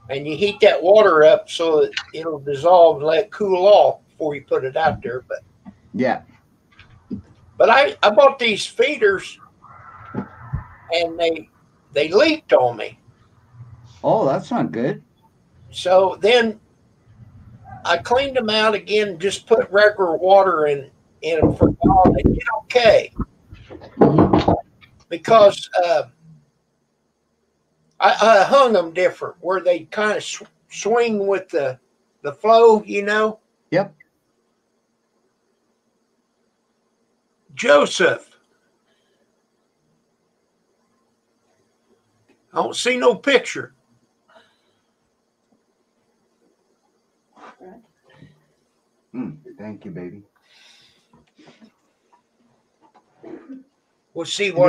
and you heat that water up so that it'll dissolve and let it cool off before you put it out there. Yeah. But I bought these feeders, and they leaked on me. Oh, that's not good. So then I cleaned them out again and just put regular water in them for a while. They did okay. Because I hung them different, where they kind of swing with the flow, you know? Yep. Joseph. I don't see no picture. Thank you, baby. We'll see what.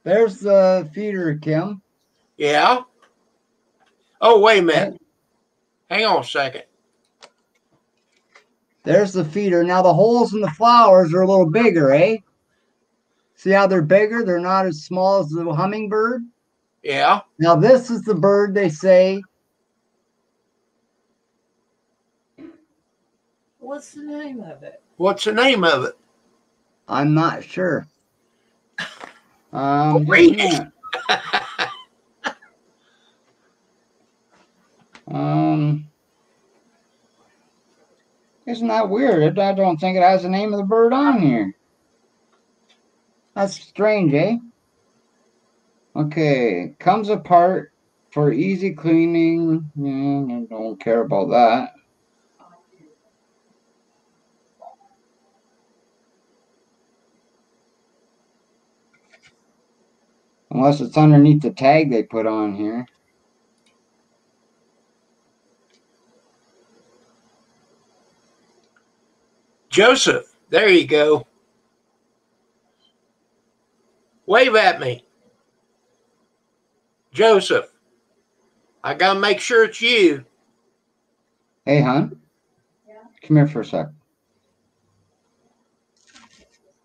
There's the feeder, Kim. Yeah. Oh, wait a minute. Hang on a second. There's the feeder. Now the holes in the flowers are a little bigger, eh? See how they're bigger? They're not as small as the hummingbird. Yeah. Now this is the bird they say. What's the name of it? What's the name of it? I'm not sure. Read it. Isn't that weird? I don't think it has the name of the bird on here. That's strange, eh? Okay, comes apart for easy cleaning. Yeah, I don't care about that. Unless it's underneath the tag they put on here. Joseph, there you go. Wave at me. Joseph, I got to make sure it's you. Hey, hon. Yeah. Come here for a sec.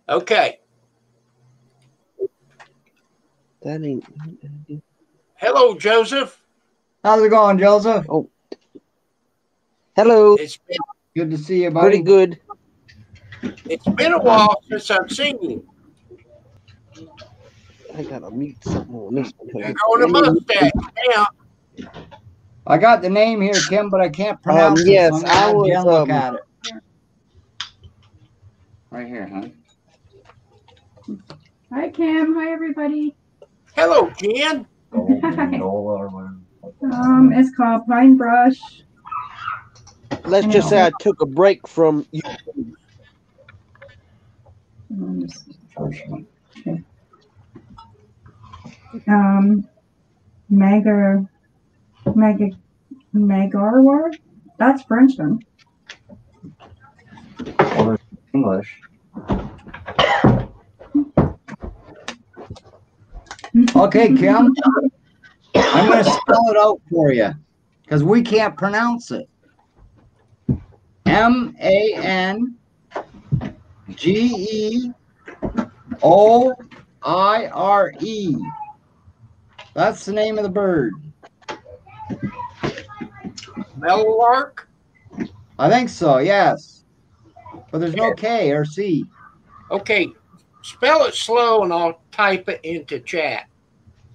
Okay. That ain't. Hello, Joseph. How's it going, Joseph? Oh. Hello. Good to see you, buddy. Pretty good. It's been a while since I've seen you. I gotta mute something on this one. You're going to mustache now. I got the name here, Kim, but I can't pronounce it. Yes, So I'm gonna have I Jen was, look at it. Right here, huh? Hi, Kim. Hi, everybody. Hello, Jen. It's called Pine Brush. Let's just say I took a break from you. Megarwar. That's French then. English. Okay, Kim. I'm going to spell it out for you because we can't pronounce it. Mangeoire. That's the name of the bird. Meadowlark? I think so, yes. But there's no K or C. Okay, spell it slow and I'll type it into chat.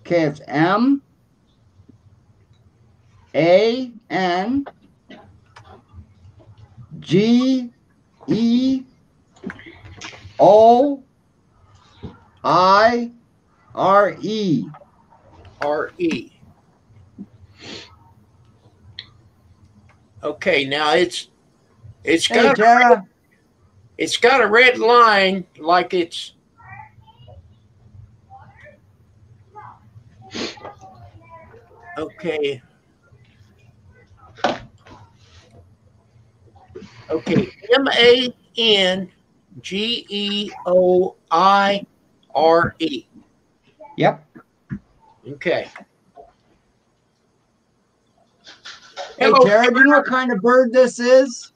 Okay, it's Mangeoire. R-E. Okay, now it's got Tara. It's got a red line like it's okay. Okay, Mangeoire. Yep. Okay. Hey, Hello, Tara, do you know what kind of bird this is?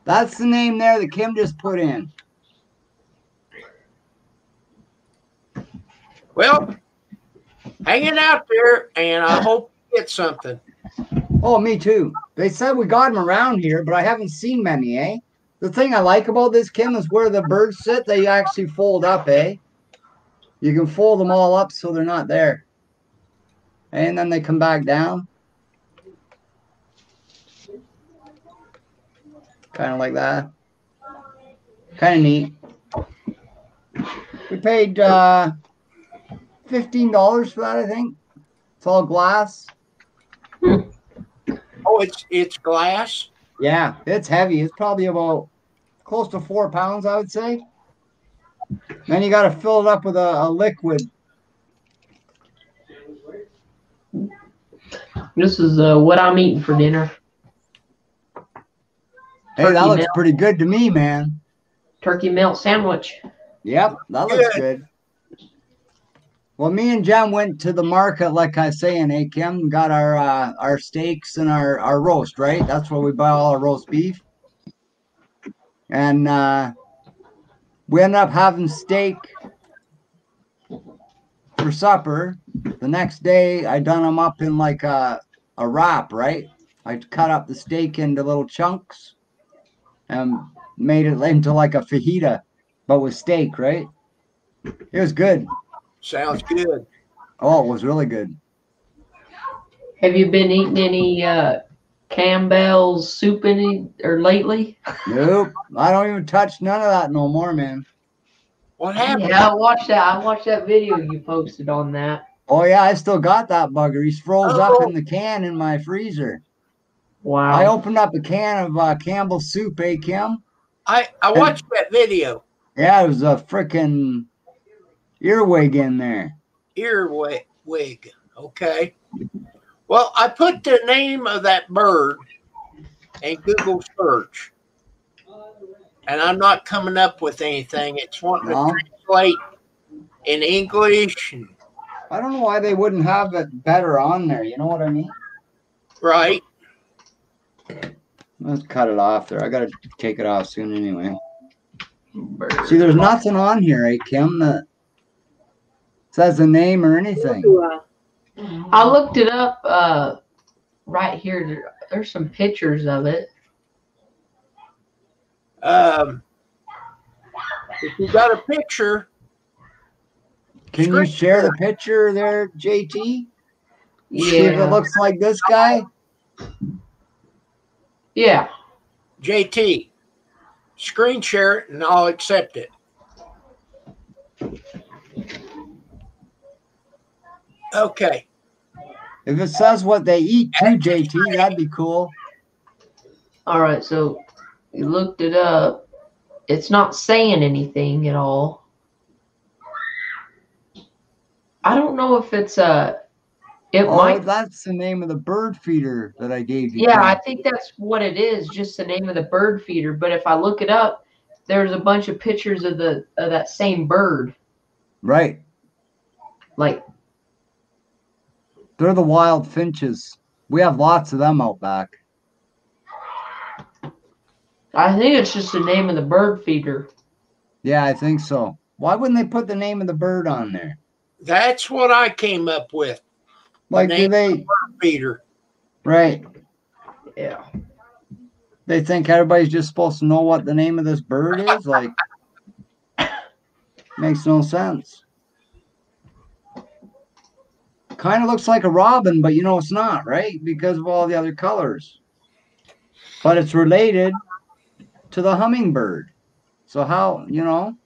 That's the name there that Kim just put in. Well, hanging out there, and I hope you get something. Oh, me too. They said we got them around here, but I haven't seen many, eh? The thing I like about this, Kim, is where the birds sit, they actually fold up, eh? You can fold them all up so they're not there. And then they come back down. Kind of like that. Kind of neat. We paid $15 for that, I think. It's all glass. Oh, it's glass? Yeah, it's heavy. It's probably about close to 4 pounds, I would say. Then you got to fill it up with a liquid. This is what I'm eating for dinner. Hey, that looks melt. pretty good to me, man. Turkey melt sandwich. Yep, that looks good. Well, me and Jen went to the market, like I say, and Kim got our steaks and our roast, right? That's where we buy all our roast beef. And we ended up having steak for supper. The next day, I done them up in like a wrap, right? I cut up the steak into little chunks and made it into like a fajita, but with steak, right? It was good. Sounds good. Oh, it was really good. Have you been eating any Campbell's soup or lately? Nope. I don't even touch none of that no more, man. What happened? Yeah, I watched that video you posted on that. Oh, yeah, I still got that bugger. He's froze up in the can in my freezer. Wow. I opened up a can of Campbell's soup, Kim? I watched that video. Yeah, it was a freaking earwig in there. Earwig. Okay. Well, I put the name of that bird in Google search, and I'm not coming up with anything. It's wanting to translate in English. And, I don't know why they wouldn't have it better on there. You know what I mean? right. Let's cut it off there. I got to take it off soon anyway. See, there's nothing on here, Kim, that says a name or anything. I looked it up right here there's some pictures of it. If you got a picture, can you share the picture there, JT? See if Yeah. it looks like this guy. Yeah. JT, screen share it and I'll accept it. Okay. If it says what they eat too, JT, that'd be cool. All right. So we looked it up. It's not saying anything at all. I don't know if it's it might. That's the name of the bird feeder that I gave you. Yeah, I think that's what it is, just the name of the bird feeder. But if I look it up, there's a bunch of pictures of that same bird. Right. Like, they're the wild finches. We have lots of them out back. I think it's just the name of the bird feeder. Yeah, I think so. Why wouldn't they put the name of the bird on there? That's what I came up with. Like, do they? Bird feeder. Right. Yeah. They think everybody's just supposed to know what the name of this bird is? Like, makes no sense. Kind of looks like a robin, but you know it's not, right? Because of all the other colors. But it's related to the hummingbird. So how, you know,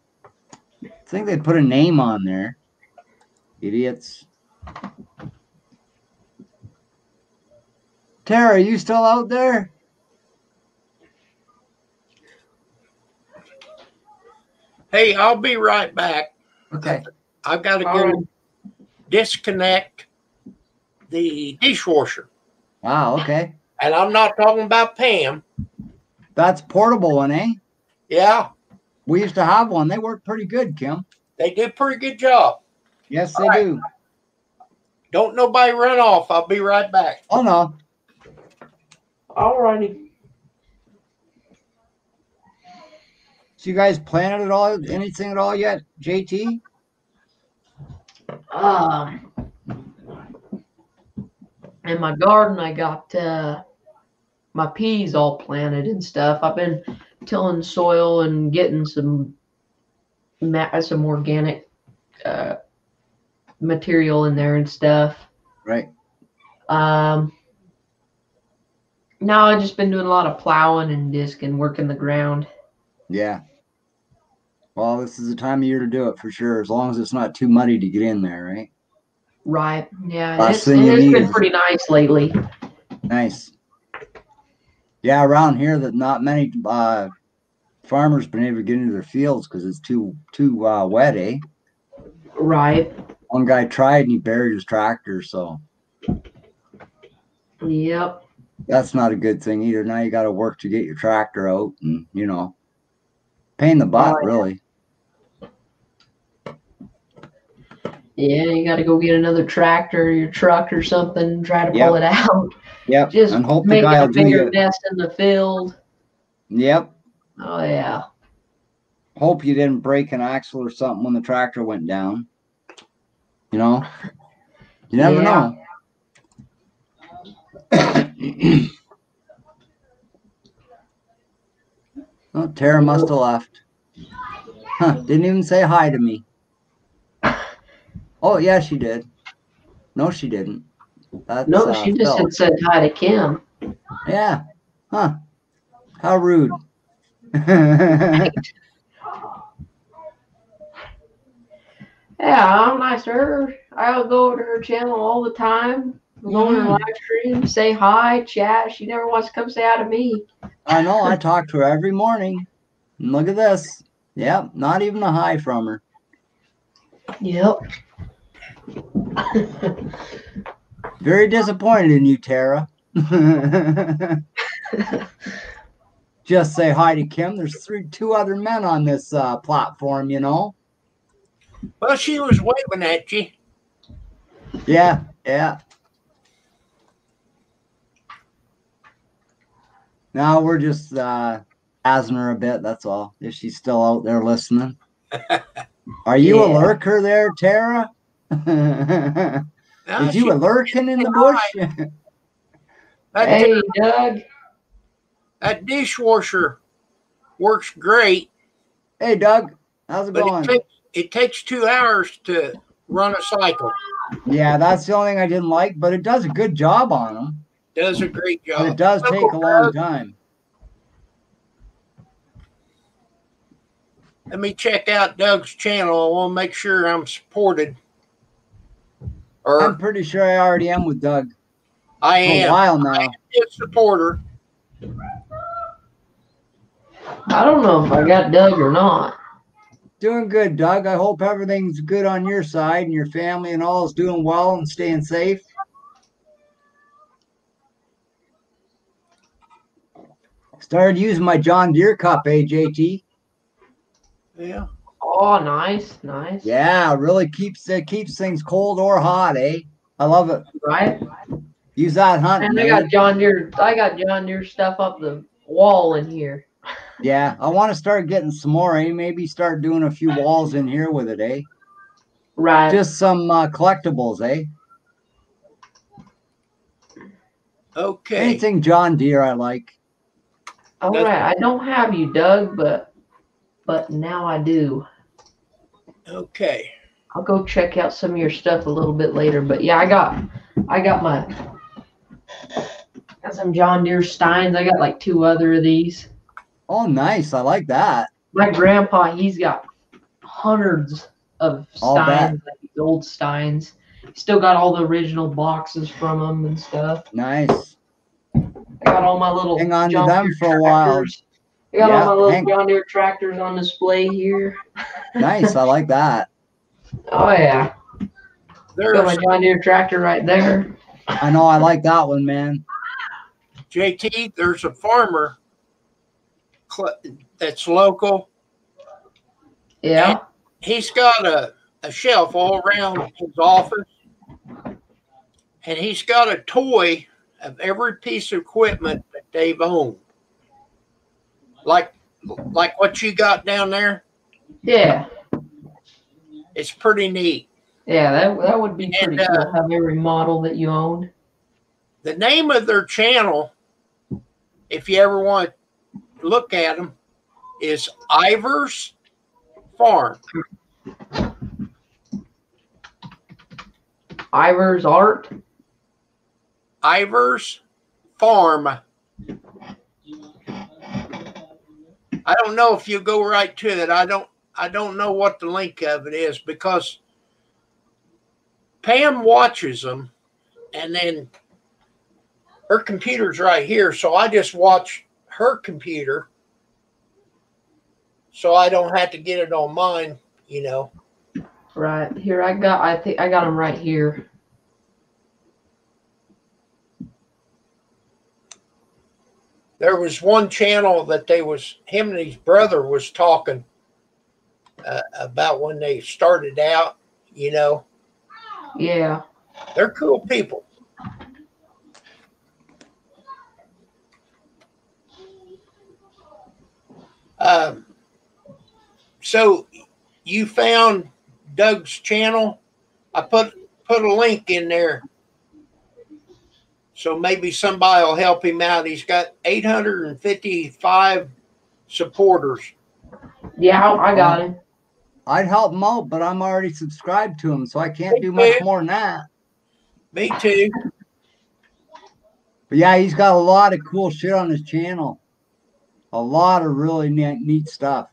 I think they put a name on there. Idiots. Tara, are you still out there? Hey, I'll be right back. Okay. I've got to All go right. disconnect the dishwasher. Wow, okay. And I'm not talking about Pam. That's portable one, eh? Yeah, We used to have one. They work pretty good, Kim. they do a pretty good job. Yes, they do. Don't nobody run off. I'll be right back. Oh, no. All righty. So you guys planted it all, anything at all yet, JT? In my garden, I got my peas all planted and stuff. I've been tilling soil and getting some organic material in there and stuff. Right. Now I've just been doing a lot of plowing and disking, working the ground. Yeah. Well, this is the time of year to do it for sure, as long as it's not too muddy to get in there, right? Right. Yeah. Last And thing you it's need been is- pretty nice lately. Nice. Yeah, around here, that not many farmers been able to get into their fields because it's too wet, eh? Right. One guy tried and he buried his tractor, so Yep. that's not a good thing either. Now you got to work to get your tractor out, and you know, pain in the butt, Oh, yeah. really. Yeah, you got to go get another tractor or your truck or something and try to Yep. pull it out. Yep. Just and hope the making guy a will do bigger you. mess in the field. Yep. Oh, yeah. Hope you didn't break an axle or something when the tractor went down. You know, you never Yeah. know. Oh, Tara must have left. Huh, didn't even say hi to me. Oh, yeah, she did. No, she didn't. That's, No, she just Phil. had said hi to Kim. Yeah. Huh. How rude. Yeah, I'm nice to her. I'll go over to her channel all the time. Go on her live stream, say hi, chat. She never wants to come say hi to me. I know. I talk to her every morning. And look at this. Yep. Not even a hi from her. Yep. Very disappointed in you, Tara. Just say hi to Kim. There's two other men on this platform, you know. Well, she was waving at you. Yeah, yeah. Now we're just asking her a bit. That's all. If she's still out there listening. Are you a Yeah. lurker there, Tara? No, Is you a lurking in the bush? Hey, Doug. That dishwasher works great. Hey, Doug. How's it going? It takes 2 hours to run a cycle. Yeah, that's the only thing I didn't like, but it does a good job on them. Does a great job. But it does take a long time. Let me check out Doug's channel. I want to make sure I'm supported. I'm pretty sure I already am with Doug. I am. For a while now. I am a supporter. I don't know if I got Doug or not. Doing good, Doug. I hope everything's good on your side and your family and all is doing well and staying safe. Started using my John Deere cup, JT. Yeah. Oh, nice, nice. Yeah, really keeps things cold or hot, eh? I love it. Right? Use that hunting. And I got John Deere stuff up the wall in here. Yeah, I want to start getting some more, eh? Maybe start doing a few walls in here with it, eh? Right. Just some collectibles, eh? Okay. Anything John Deere I like. All right. I don't have you, Doug, but now I do. Okay. I'll go check out some of your stuff a little bit later. But yeah, I got some John Deere Steins. I got like 2 other of these. Oh, nice. I like that. My grandpa, he's got hundreds of Steins, like these old Steins. Still got all the original boxes from them and stuff. Nice. I got all my little hang on John to them Deere for a while. tractors. I got all my little John Deere tractors on display here. Nice. I like that. Oh, yeah. There's got my John Deere tractor right there. I know. I like that one, man. JT, there's a farmer that's local. Yeah. He's got a shelf all around his office. And he's got a toy of every piece of equipment that they've owned. Like what you got down there. Yeah. It's pretty neat. Yeah, that would be pretty cool to have every model that you owned. The name of their channel, if you ever want to look at them, is Ivar's Farm. Ivar's Art? Ivar's Farm. I don't know if you go right to it. I don't know what the link of it is because Pam watches them and then her computer's right here. So I just watch her computer so I don't have to get it on mine, you know. Right. Here I think I got them right here. There was one channel that him and his brother was talking about when they started out, you know. Yeah. They're cool people. So you found Doug's channel? I put a link in there. So maybe somebody will help him out. He's got 855 supporters. Yeah, I got him. I'd help him out, but I'm already subscribed to him, so I can't do much more than that. Me too. But yeah, he's got a lot of cool shit on his channel. A lot of really neat stuff.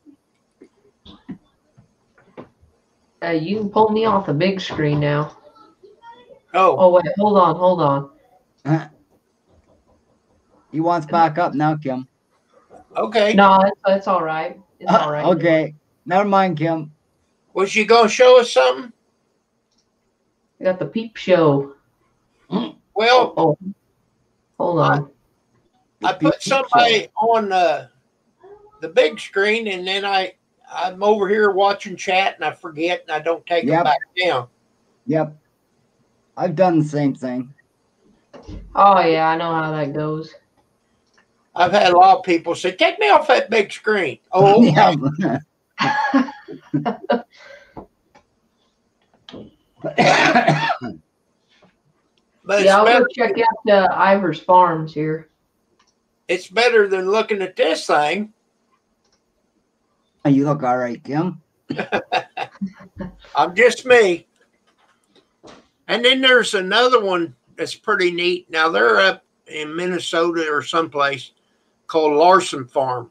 You can pull me off the big screen now. Oh, wait, hold on. He wants back up now, Kim. okay. No, it's all right. It's all right. Okay, never mind, Kim. Was you going to show us something? I got the peep show. Well, Oh, hold on. I put somebody on the big screen, and then I'm over here watching chat, and I forget, and I don't take them back down. Yep. I've done the same thing. Oh, yeah, I know how that goes. I've had a lot of people say, take me off that big screen. Oh, okay. But Yeah, I'll go check out Ivers Farms here. it's better than looking at this thing. You look all right, Kim. I'm just me. And then there's another one that's pretty neat. Now they're up in Minnesota or someplace called Larson Farm.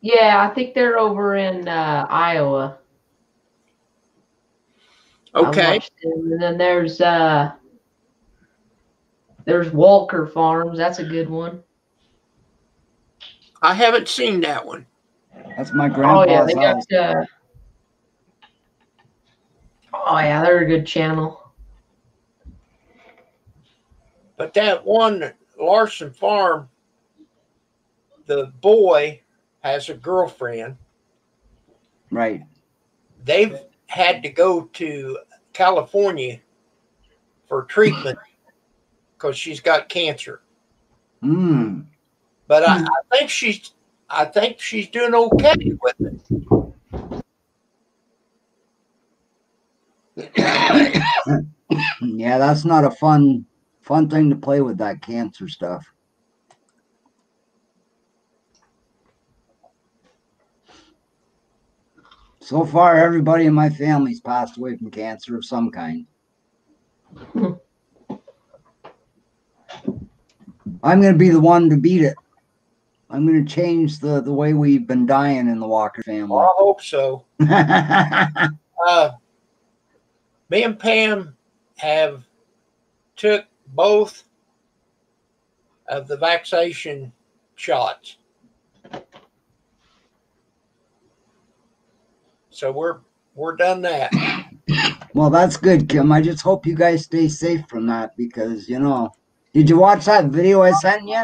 Yeah, I think they're over in Iowa. Okay. And then there's Walker Farms. That's a good one. I haven't seen that one. That's my grandpa's house. Oh yeah, they're a good channel. But that one, Larson Farm, the boy has a girlfriend. Right. They've had to go to California for treatment because she's got cancer. Mm. But I think she's doing okay with it. Yeah, that's not a fun thing to play with, that cancer stuff. So far, everybody in my family's passed away from cancer of some kind. I'm going to be the one to beat it. I'm going to change the way we've been dying in the Walker family. Well, I hope so. Me and Pam have took both of the vaccination shots. So we're done that. Well, that's good, Kim. I just hope you guys stay safe from that because, you know, did you watch that video I sent you?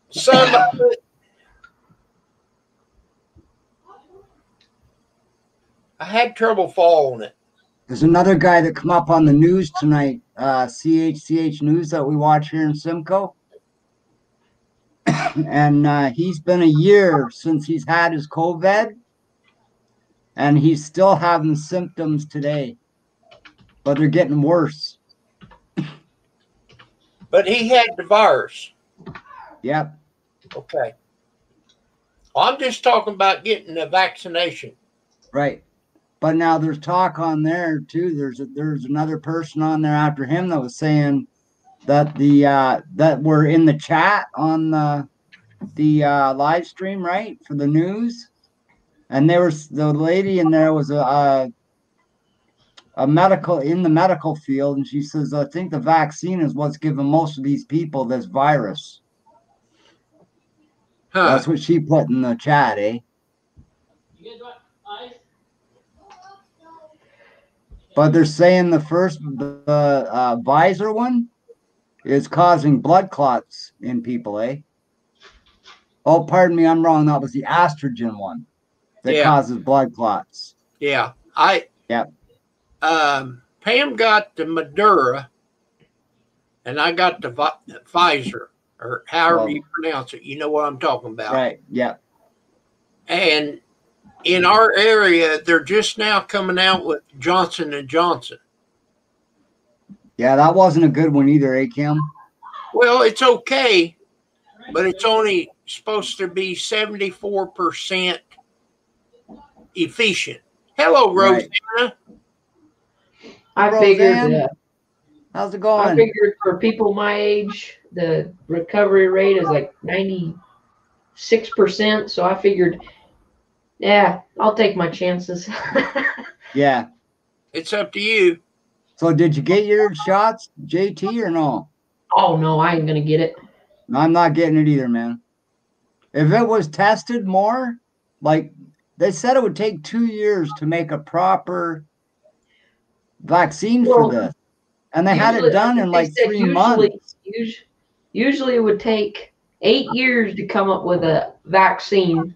Some of it, I had trouble following it. There's another guy that come up on the news tonight, CHCH News that we watch here in Simcoe. And he's been a year since he's had his COVID. And he's still having symptoms today. But they're getting worse. But he had the virus. Yep. Okay. I'm just talking about getting the vaccination. Right. But now there's talk on there too. There's another person on there after him that was saying that that we're in the chat on the live stream, right, for the news, and there was the lady in there was a medical in the medical field, and she says, I think the vaccine is what's giving most of these people this virus. Huh. That's what she put in the chat, eh? But they're saying the Pfizer one is causing blood clots in people, eh? Oh, pardon me, I'm wrong. That was the Astrogen one that causes blood clots. Yeah. Yep. Pam got the Moderna, and I got the Pfizer, or however you pronounce it. You know what I'm talking about. Right, yep. And in our area, they're just now coming out with Johnson & Johnson. Yeah, that wasn't a good one either, eh, Kim? Well, it's okay, but it's only supposed to be 74% efficient. Hello, Rosanna. Right. I figured. How's it going? I figured for people my age, the recovery rate is like 96%. So I figured, yeah, I'll take my chances. Yeah. It's up to you. So did you get your shots, JT, or no? Oh, no, I ain't going to get it. I'm not getting it either, man. If it was tested more, like they said it would take 2 years to make a proper vaccine for this. And they had it done in like 3 months. Usually it would take 8 years to come up with a vaccine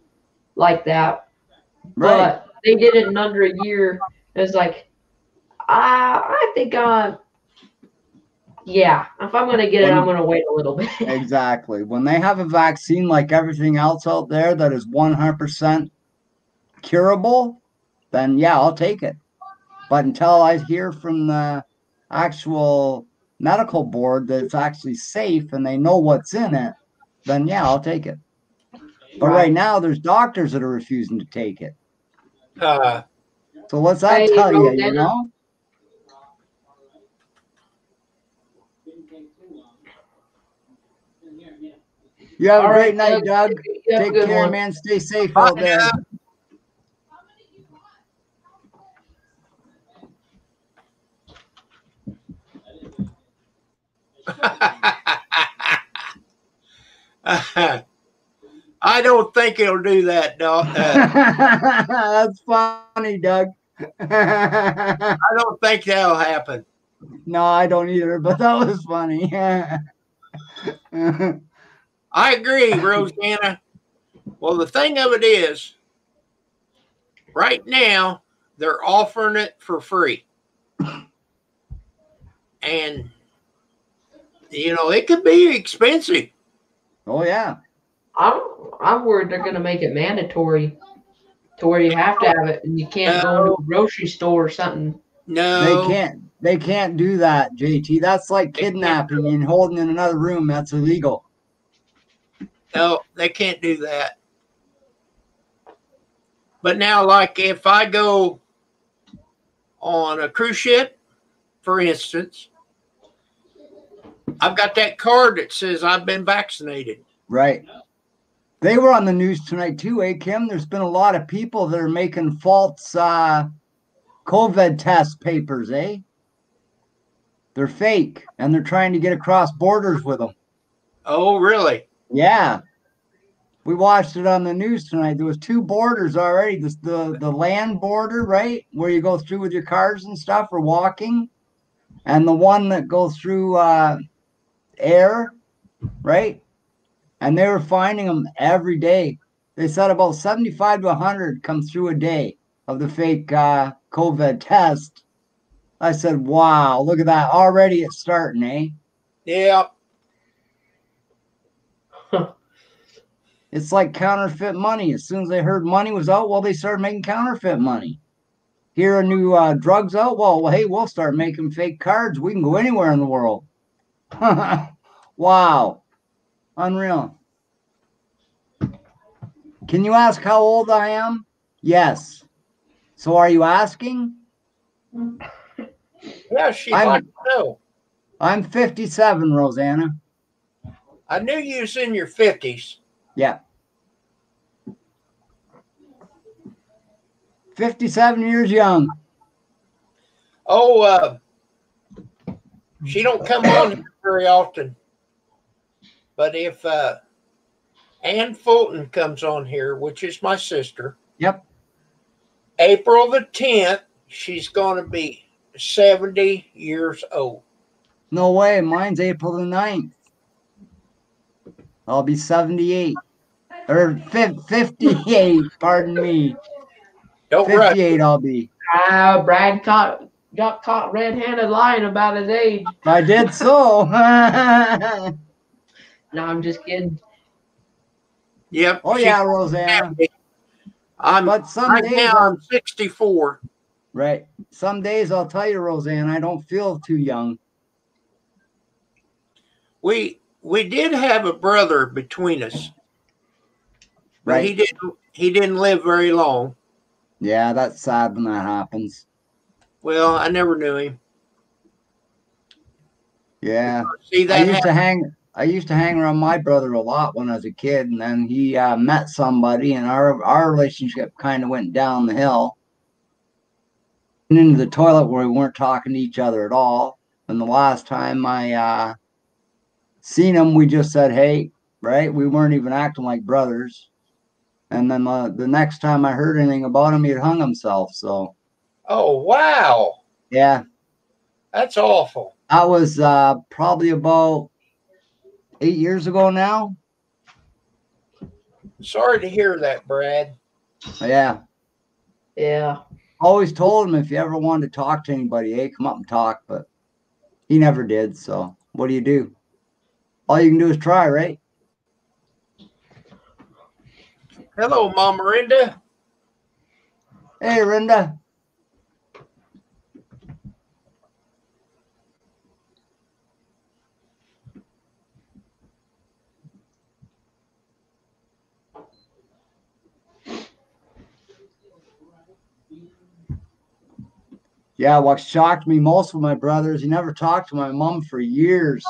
like that. Right. But they did it in under a year. It was like, I think, yeah, if I'm going to get it, I'm going to wait a little bit. Exactly. When they have a vaccine like everything else out there that is 100% curable, then yeah, I'll take it. But until I hear from the actual medical board that it's actually safe and they know what's in it, then yeah, I'll take it. But right now, there's doctors that are refusing to take it. So what's that tell you, you know? You have a great night, Doug. Take care, man. Stay safe out there. I don't think he'll do that, dog. That's funny, Doug. I don't think that'll happen. No, I don't either, but that was funny. I agree, Rosanna. Well, the thing of it is, right now, they're offering it for free. And, you know, it could be expensive. Oh, yeah. I'm worried they're going to make it mandatory to where you have to have it and you can't go into a grocery store or something. No. They can't do that, JT. That's like kidnapping and holding in another room. That's illegal. No, they can't do that. But now, like if I go on a cruise ship, for instance, I've got that card that says I've been vaccinated. Right. They were on the news tonight too, Kim? There's been a lot of people that are making false COVID test papers, They're fake, and they're trying to get across borders with them. Oh, really? Yeah. We watched it on the news tonight. There was 2 borders already. The land border, right, where you go through with your cars and stuff or walking, and the one that goes through air, right? And they were finding them every day. They said about 75 to 100 come through a day of the fake COVID test. I said, wow, look at that. Already it's starting, Yeah. It's like counterfeit money. As soon as they heard money was out, well, they started making counterfeit money. Here are new drugs out. Well, hey, we'll start making fake cards. We can go anywhere in the world. Wow. Unreal. Can you ask how old I am? Yes. So are you asking? Yeah, she'd like to know. I'm 57, Rosanna. I knew you was in your 50s. Yeah. 57 years young. Oh, she don't come on here very often. But if Ann Fulton comes on here, which is my sister. Yep. April the 10th, she's going to be 70 years old. No way. Mine's April the 9th. I'll be 78. Or 58, pardon me. Don't 58 rush. I'll be. Brad got caught red-handed lying about his age. I did so. No, I'm just kidding. Yep. Oh, yeah, Rosanna. But some right days now I'm 64. Right. Some days I'll tell you, Roseanne, I don't feel too young. We did have a brother between us. But right. He didn't live very long. Yeah, that's sad when that happens. Well, I never knew him. Yeah. See that I used to hang around my brother a lot when I was a kid, and then he met somebody, and our relationship kind of went down the hill and into the toilet where we weren't talking to each other at all. And the last time I seen him, we just said, hey, right? We weren't even acting like brothers. And then the next time I heard anything about him, he had hung himself. So. Oh, wow. Yeah. That's awful. That was probably about 8 years ago now. Sorry to hear that, Brad. Yeah. Yeah. Always told him if you ever wanted to talk to anybody, hey, come up and talk. But he never did. So what do? All you can do is try, right? Hello, Mama Rinda. Hey, Rinda. Yeah, what shocked me most with my brother is he never talked to my mom for years.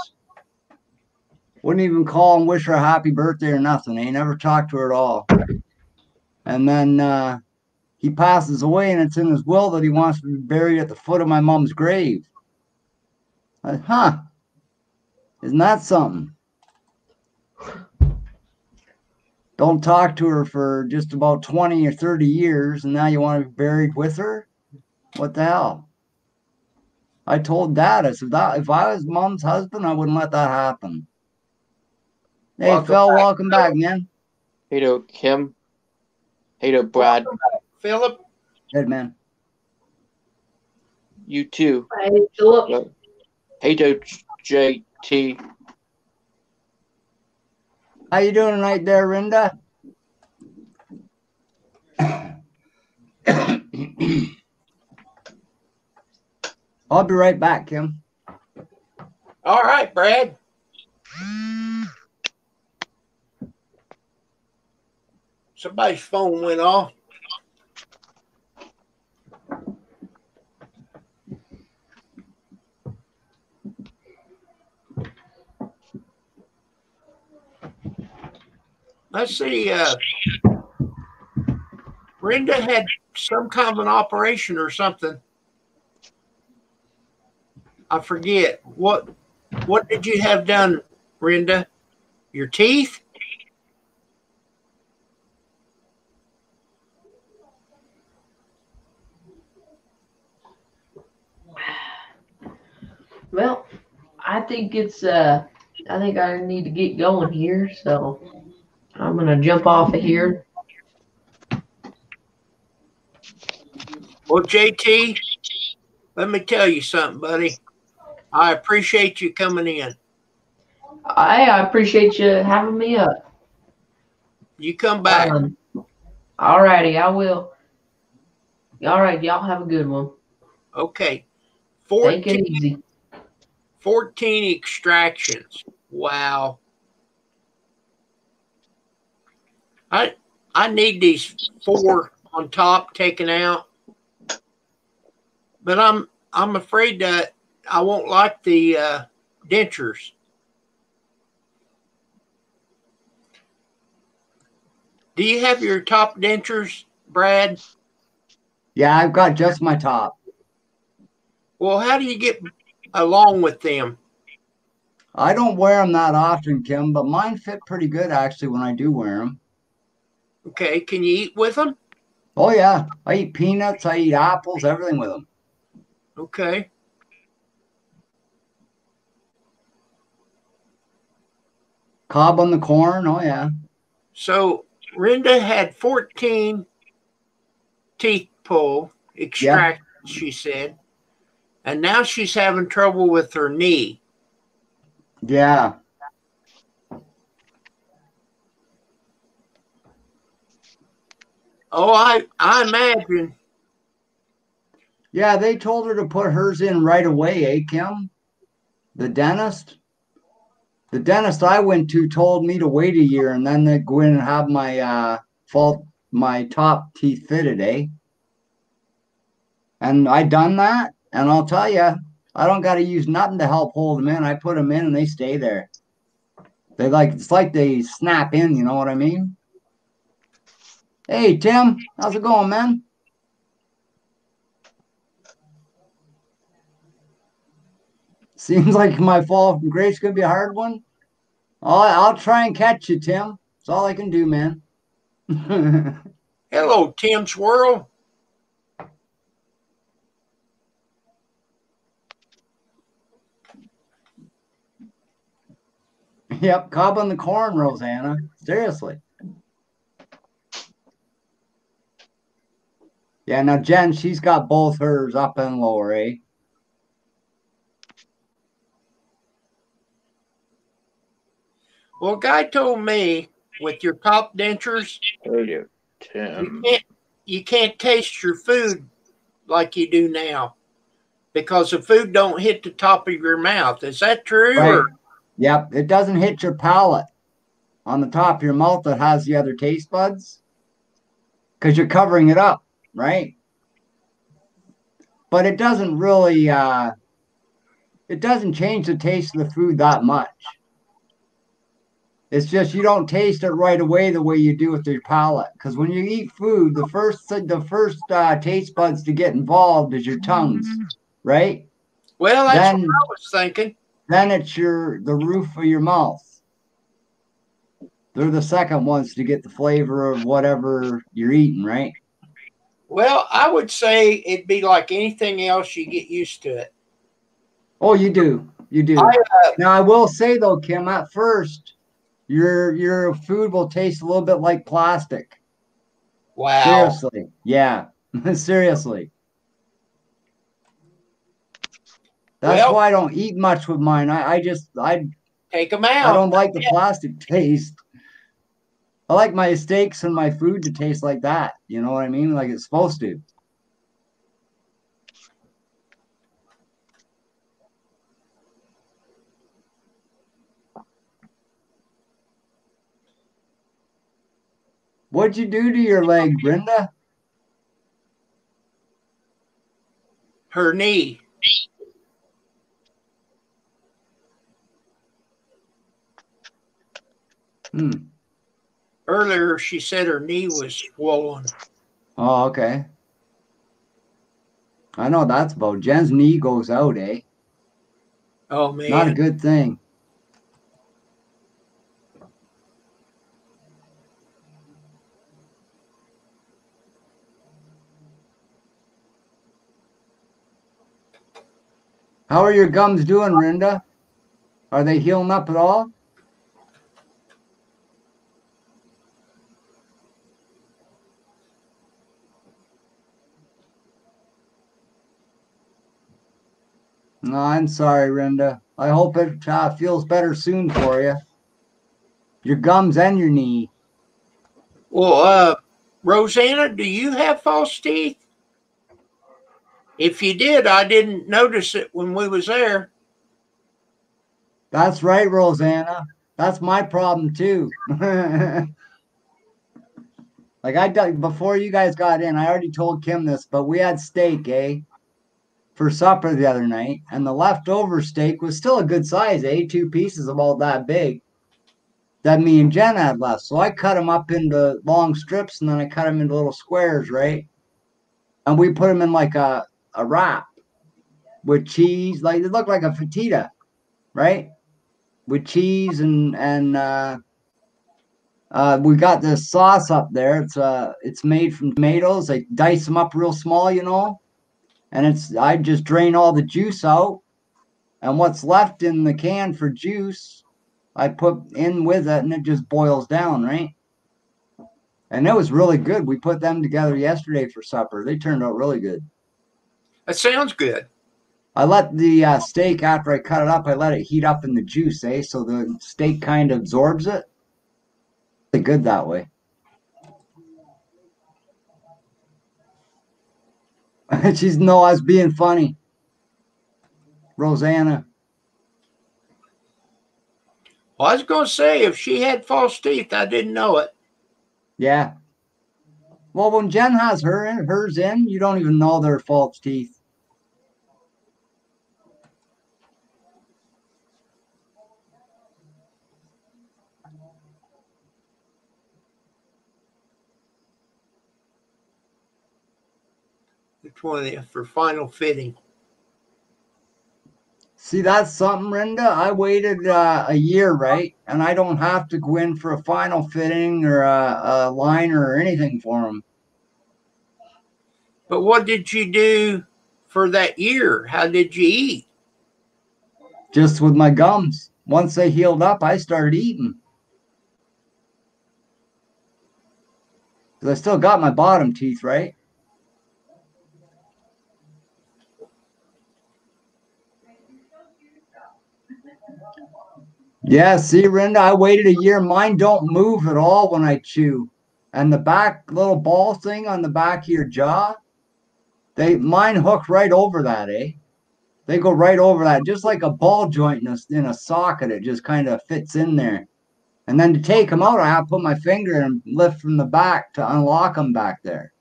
Wouldn't even call and wish her a happy birthday or nothing. He never talked to her at all. And then he passes away, and it's in his will that he wants to be buried at the foot of my mom's grave. Huh? Isn't that something? Don't talk to her for just about 20 or 30 years, and now you want to be buried with her? What the hell? I told Dad, I said, if I was Mom's husband, I wouldn't let that happen. Hey, Phil, welcome back, man. Hey there, Kim. Hey there, Brad. Philip. Good, man. You too. Hey, Philip. Hey there, JT. How you doing tonight there, Rinda? I'll be right back, Kim. All right, Brad. Somebody's phone went off. Let's see. Brenda had some kind of an operation or something. I forget. What did you have done, Brenda? Your teeth? Well, I think I need to get going here, so I'm gonna jump off of here. Well, JT, let me tell you something, buddy. I appreciate you coming in. I appreciate you having me up. You come back. All righty, I will. All right, y'all have a good one. Okay. Take it easy. 14 extractions. Wow. I need these 4 on top taken out. But I'm afraid that I won't like the dentures. Do you have your top dentures, Brad? Yeah, I've got just my top. Well, how do you get along with them? I don't wear them that often, Kim, but mine fit pretty good actually when I do wear them. Okay, can you eat with them? Oh yeah, I eat peanuts, I eat apples, everything with them. Okay. Cob on the corn, oh yeah. So Rinda had 14 teeth pull extractions, she said, and now she's having trouble with her knee. Yeah. Oh, I imagine. Yeah, they told her to put hers in right away, eh, Kim? The dentist? The dentist I went to told me to wait a year and then they'd go in and have my top teeth fitted, eh? And I done that, and I'll tell you, I don't got to use nothing to help hold them in. I put them in and they stay there. It's like they snap in, you know what I mean? Hey, Tim, how's it going, man? Seems like my fall from grace could be a hard one. I'll try and catch you, Tim. That's all I can do, man. Hello, Tim's World. Yep, cob on the corn, Rosanna. Seriously. Yeah, now Jen, she's got both hers up and lower, eh? Well, a guy told me with your top dentures, Tim. you can't taste your food like you do now because the food don't hit the top of your mouth. Is that true? Right. Or? Yep, it doesn't hit your palate on the top of your mouth that has the other taste buds because you're covering it up, right? but it doesn't really, it doesn't change the taste of the food that much. It's just you don't taste it right away the way you do with your palate. Because when you eat food, the first taste buds to get involved is your tongues, right? Well, that's what I was thinking. Then it's the roof of your mouth. They're the second ones to get the flavor of whatever you're eating, right? Well, I would say it'd be like anything else. You get used to it. Oh, you do. You do. Now, I will say, though, Kim, at first, your food will taste a little bit like plastic. Wow. Seriously. Yeah. Seriously. That's why I don't eat much with mine. I take them out. I don't like the plastic taste. I like my steaks and my food to taste like that. You know what I mean? Like it's supposed to. What'd you do to your leg, Brenda? Her knee. Earlier, she said her knee was swollen. Oh, okay. I know that's about. Jen's knee goes out, eh? Oh, man. Not a good thing. How are your gums doing, Rinda? Are they healing up at all? No, I'm sorry, Rinda. I hope it feels better soon for you. Your gums and your knee. Well, Rosanna, do you have false teeth? If you did, I didn't notice it when we was there. That's right, Rosanna. That's my problem too. Like before you guys got in, I already told Kim this, but we had steak, for supper the other night, and the leftover steak was still a good size, 2 pieces about that big that me and Jen had left. So I cut them up into long strips, and then I cut them into little squares, right? And we put them in like a wrap with cheese, like it looked like a fajita, right? With cheese and we got this sauce up there. It's made from tomatoes. They dice them up real small, you know. And I just drain all the juice out, and what's left in the can for juice, I put in with it, and it just boils down, right? And it was really good. We put them together yesterday for supper. They turned out really good. That sounds good. I let the steak, after I cut it up, I let it heat up in the juice, so the steak kind of absorbs it. Really good that way. She's I was being funny. Rosanna. Well, I was going to say, if she had false teeth, I didn't know it. Yeah. Well, when Jen has hers in, you don't even know they're false teeth. Which one for final fitting? See, that's something, Rinda. I waited a year, right? And I don't have to go in for a final fitting or a liner or anything for them. But what did you do for that year? How did you eat? Just with my gums. Once they healed up, I started eating. Because I still got my bottom teeth, right? Yeah, see, Rinda, I waited a year. Mine don't move at all when I chew. And the back little ball thing on the back of your jaw, mine hook right over that, They go right over that, just like a ball joint in a socket. It just kind of fits in there. And then to take them out, I have to put my finger and lift from the back to unlock them back there.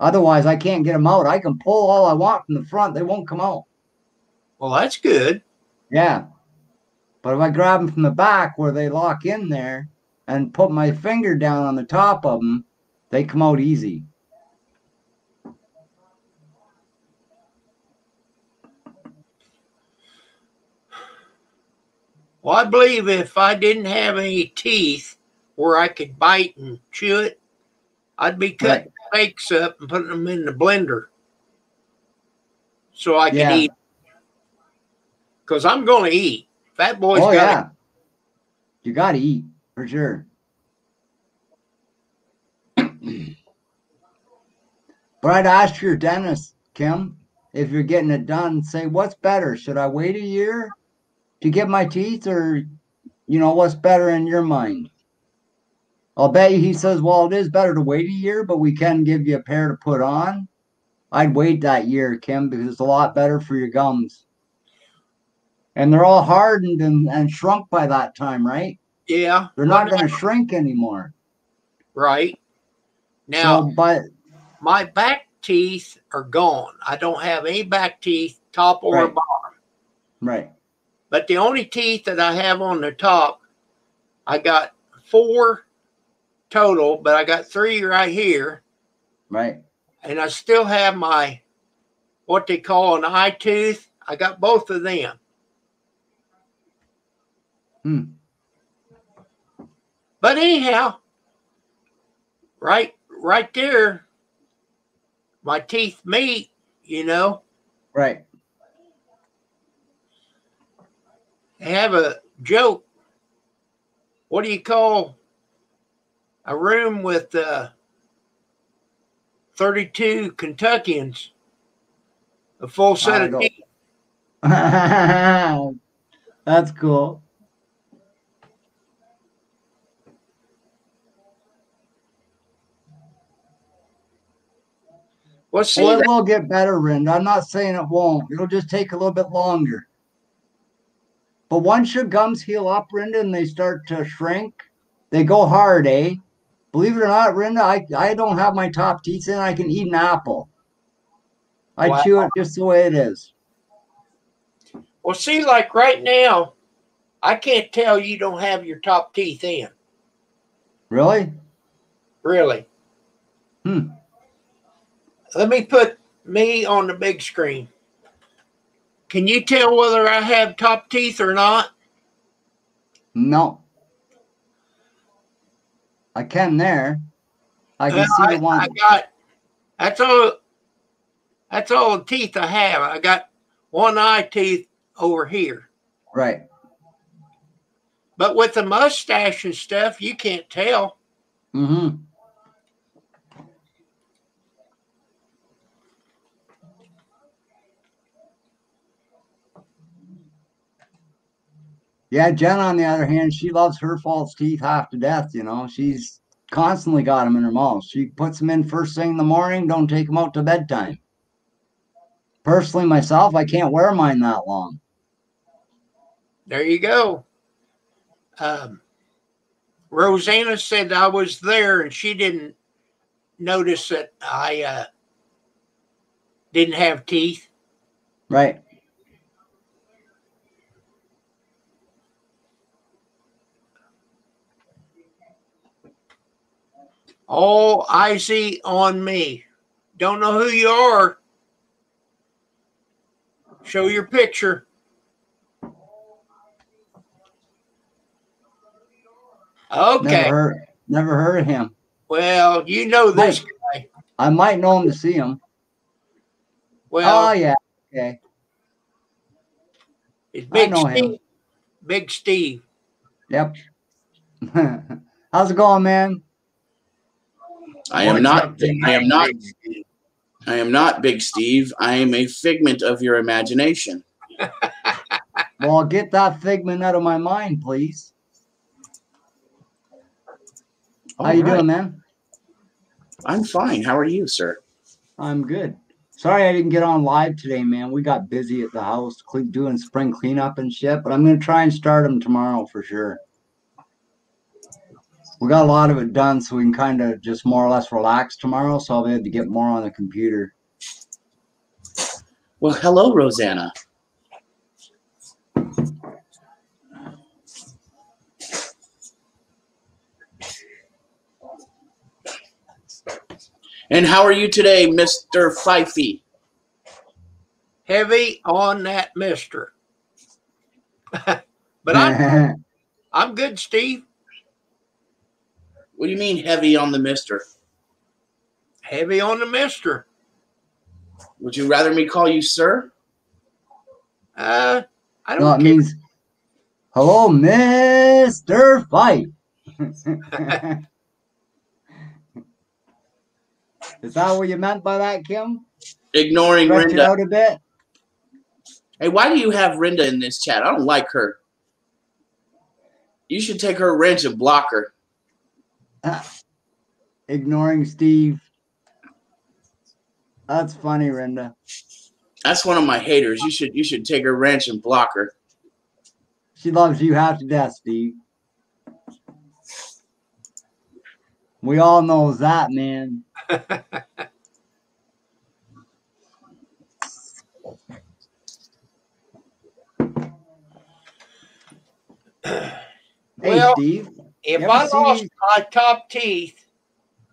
Otherwise, I can't get them out. I can pull all I want from the front. They won't come out. Well, that's good. Yeah. But if I grab them from the back where they lock in there and put my finger down on the top of them, they come out easy. Well, I believe if I didn't have any teeth where I could bite and chew it, I'd be cutting steaks up and putting them in the blender so I can eat. Because I'm going to eat. Fat boy's got to. You got to eat, for sure. But I'd ask your dentist, Kim, if you're getting it done, say, what's better? Should I wait a year to get my teeth, or, you know, what's better in your mind? I'll bet you he says, well, it is better to wait a year, but we can give you a pair to put on. I'd wait that year, Kim, because it's a lot better for your gums. And they're all hardened and shrunk by that time, right? Yeah. They're not going to shrink anymore. Right. Now, so, but my back teeth are gone. I don't have any back teeth, top or bottom. Right. But the only teeth that I have on the top, I got 4 total, but I got 3 right here. Right. And I still have my, what they call an eye tooth. I got both of them. But anyhow, right there, my teeth meet, you know. Right. I have a joke. What do you call a room with 32 Kentuckians? A full set of teeth. That's cool. Well, see, it will get better, Rind. I'm not saying it won't. It'll just take a little bit longer. But once your gums heal up, Rinda, and they start to shrink, they go hard, eh? Believe it or not, Rinda, I don't have my top teeth in. I can eat an apple. I chew it just the way it is. Well, see, like right now, I can't tell you don't have your top teeth in. Really? Really. Let me put me on the big screen. Can you tell whether I have top teeth or not? No. I can there. I can see the one. I got, that's all the teeth I have. I got one eye tooth over here. Right. But with the mustache and stuff, you can't tell. Mm-hmm. Yeah, Jen, on the other hand, she loves her false teeth half to death, you know. She's constantly got them in her mouth. She puts them in first thing in the morning, don't take them out to bedtime. Personally, myself, I can't wear mine that long. There you go. Rosanna said I was there and she didn't notice that I didn't have teeth. Right. All eyes on me. Don't know who you are. Show your picture. Okay. Never heard of him. Well, you know this guy. I might know him to see him. Well, oh yeah. Okay. It's Big Steve. Big Steve. Yep. How's it going, man? I am not Big Steve. I am a figment of your imagination. Well, get that figment out of my mind, please. How you doing, man? I'm fine. How are you, sir? I'm good. Sorry I didn't get on live today, man. We got busy at the house doing spring cleanup and shit, but I'm going to try and start them tomorrow for sure. We got a lot of it done, so we can kind of just more or less relax tomorrow. So I'll be able to get more on the computer. Well, hello, Rosanna. And how are you today, Mr. Fifey? Heavy on that mister. But I'm good, Steve. What do you mean heavy on the mister? Heavy on the mister. Would you rather me call you sir? I don't No, it care. means, hello, Mr. Fight. Is that what you meant by that, Kim? Ignoring Stretch it Rinda. out a bit. Hey, why do you have Rinda in this chat? I don't like her. You should take her wrench and block her. Ignoring Steve. That's funny, Rinda. That's one of my haters. You should take her wrench and block her. She loves you half to death, Steve. We all know that, man. Hey, Well, Steve. If You ever I see lost these- my top teeth,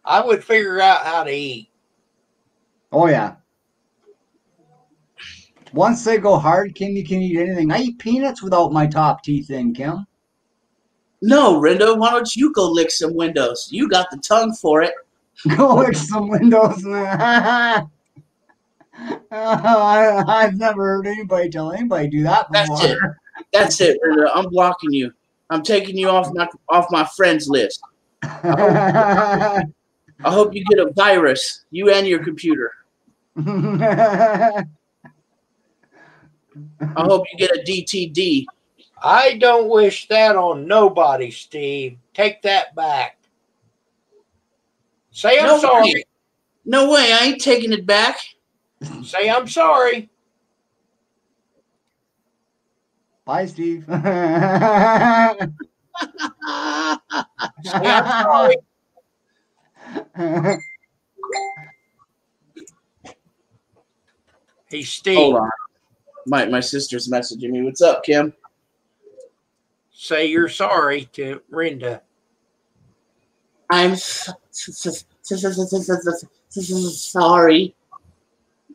I would figure out how to eat. Oh, yeah. Once they go hard, Kim, you can eat anything. I eat peanuts without my top teeth in, Kim. No, Rinda, why don't you go lick some windows? You got the tongue for it. Go lick some windows, man. I've never heard anybody tell anybody to do that before. That's it. That's it, Rinda. I'm blocking you. I'm taking you off my friends list. I hope you get a virus, you and your computer. I hope you get a DTD. I don't wish that on nobody, Steve. Take that back. Say I'm sorry. Way. No way, I ain't taking it back. Say I'm sorry. Bye, Steve. Say I'm sorry. Hey, Steve. Hold on. My sister's messaging me. What's up, Kim? Say you're sorry to Rinda. I'm sorry.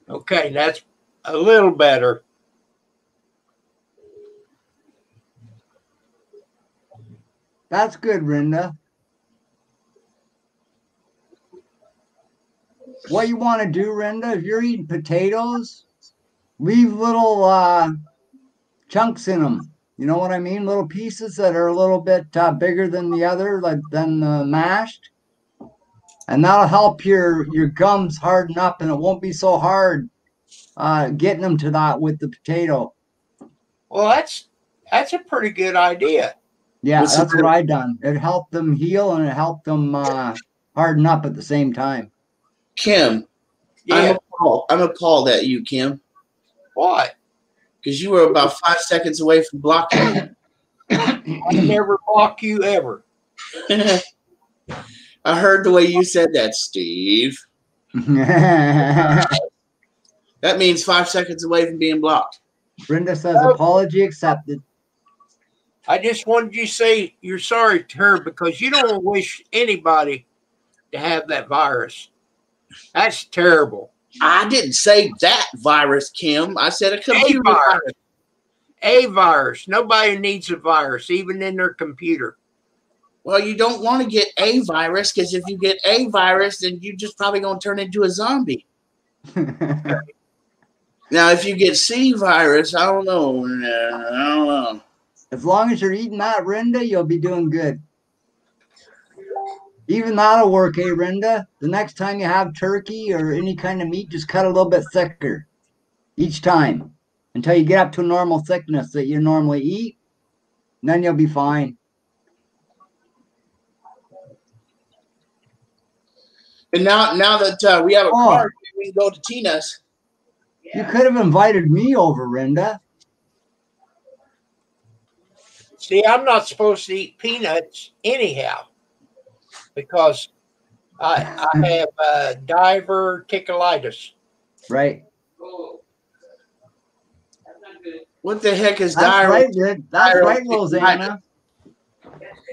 Okay, that's a little better. That's good, Rinda. What you want to do, Rinda, if you're eating potatoes, leave little chunks in them. You know what I mean? Little pieces that are a little bit bigger than the other, like than mashed. And that'll help your gums harden up, and it won't be so hard getting them to that with the potato. Well, that's a pretty good idea. Yeah, What's that's the- what I done. It helped them heal, and it helped them harden up at the same time. Kim, Yeah. I'm appalled at you, Kim, What? because you were about 5 seconds away from blocking me. I never block you ever. I heard the way you said that, Steve. Brenda That means 5 seconds away from being blocked. says apology accepted. I just wanted you to say you're sorry to her because you don't wish anybody to have that virus. That's terrible. I didn't say that virus, Kim. I said a A computer virus. virus. A virus. Nobody needs a virus, even in their computer. Well, you don't want to get a virus because if you get a virus, then you're just probably going to turn into a zombie. Now, if you get C virus, I don't know. I don't know. As long as you're eating that, Rinda, you'll be doing good. Even that'll work, eh, Rinda? The next time you have turkey or any kind of meat, just cut a little bit thicker each time until you get up to a normal thickness that you normally eat. And then you'll be fine. And now that we have a card, we can go to Tina's. You could have invited me over, Rinda. See, I'm not supposed to eat peanuts anyhow. because I have diverticulitis. Right. What the heck is That's diarrhea? right, dude. That's right, Rosanna.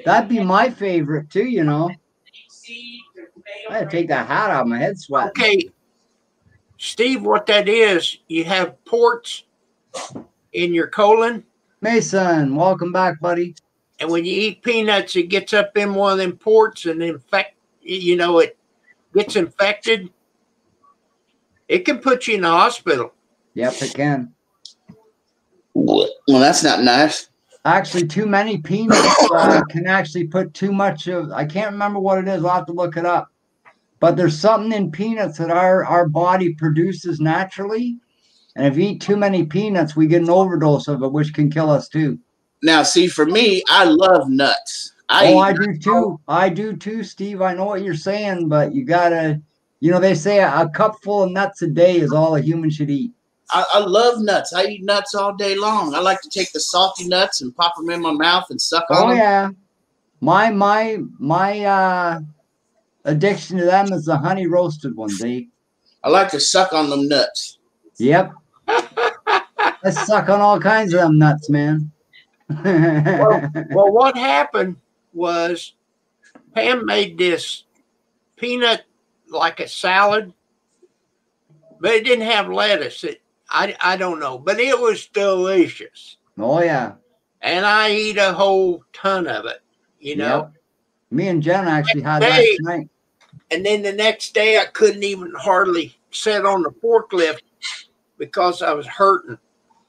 That'd be my favorite too, you know. I gotta take that hat off, my head sweating. Okay, Steve, what that is, you have ports in your colon. Mason, welcome back, buddy. And when you eat peanuts, it gets up in one of them ports and it gets infected. It can put you in the hospital. Yep, it can. Well, that's not nice. Actually, too many peanuts can actually put too much of, I can't remember what it is. I'll have to look it up. But there's something in peanuts that our body produces naturally. And if you eat too many peanuts, we get an overdose of it, which can kill us too. Now, see, for me, I love nuts. I do too. I do too, Steve. I know what you're saying, but you gotta, they say a cup full of nuts a day is all a human should eat. I love nuts. I eat nuts all day long. I like to take the salty nuts and pop them in my mouth and suck on them. Oh yeah, my addiction to them is the honey roasted ones, eh? I like to suck on them nuts. Yep. I suck on all kinds of them nuts, man. Well, what happened was Pam made this peanut like a salad, but it didn't have lettuce. I don't know, but it was delicious. Oh yeah. And I eat a whole ton of it, you know. Yep. Me and Jen actually had that tonight. And then the next day I couldn't even hardly sit on the forklift because I was hurting.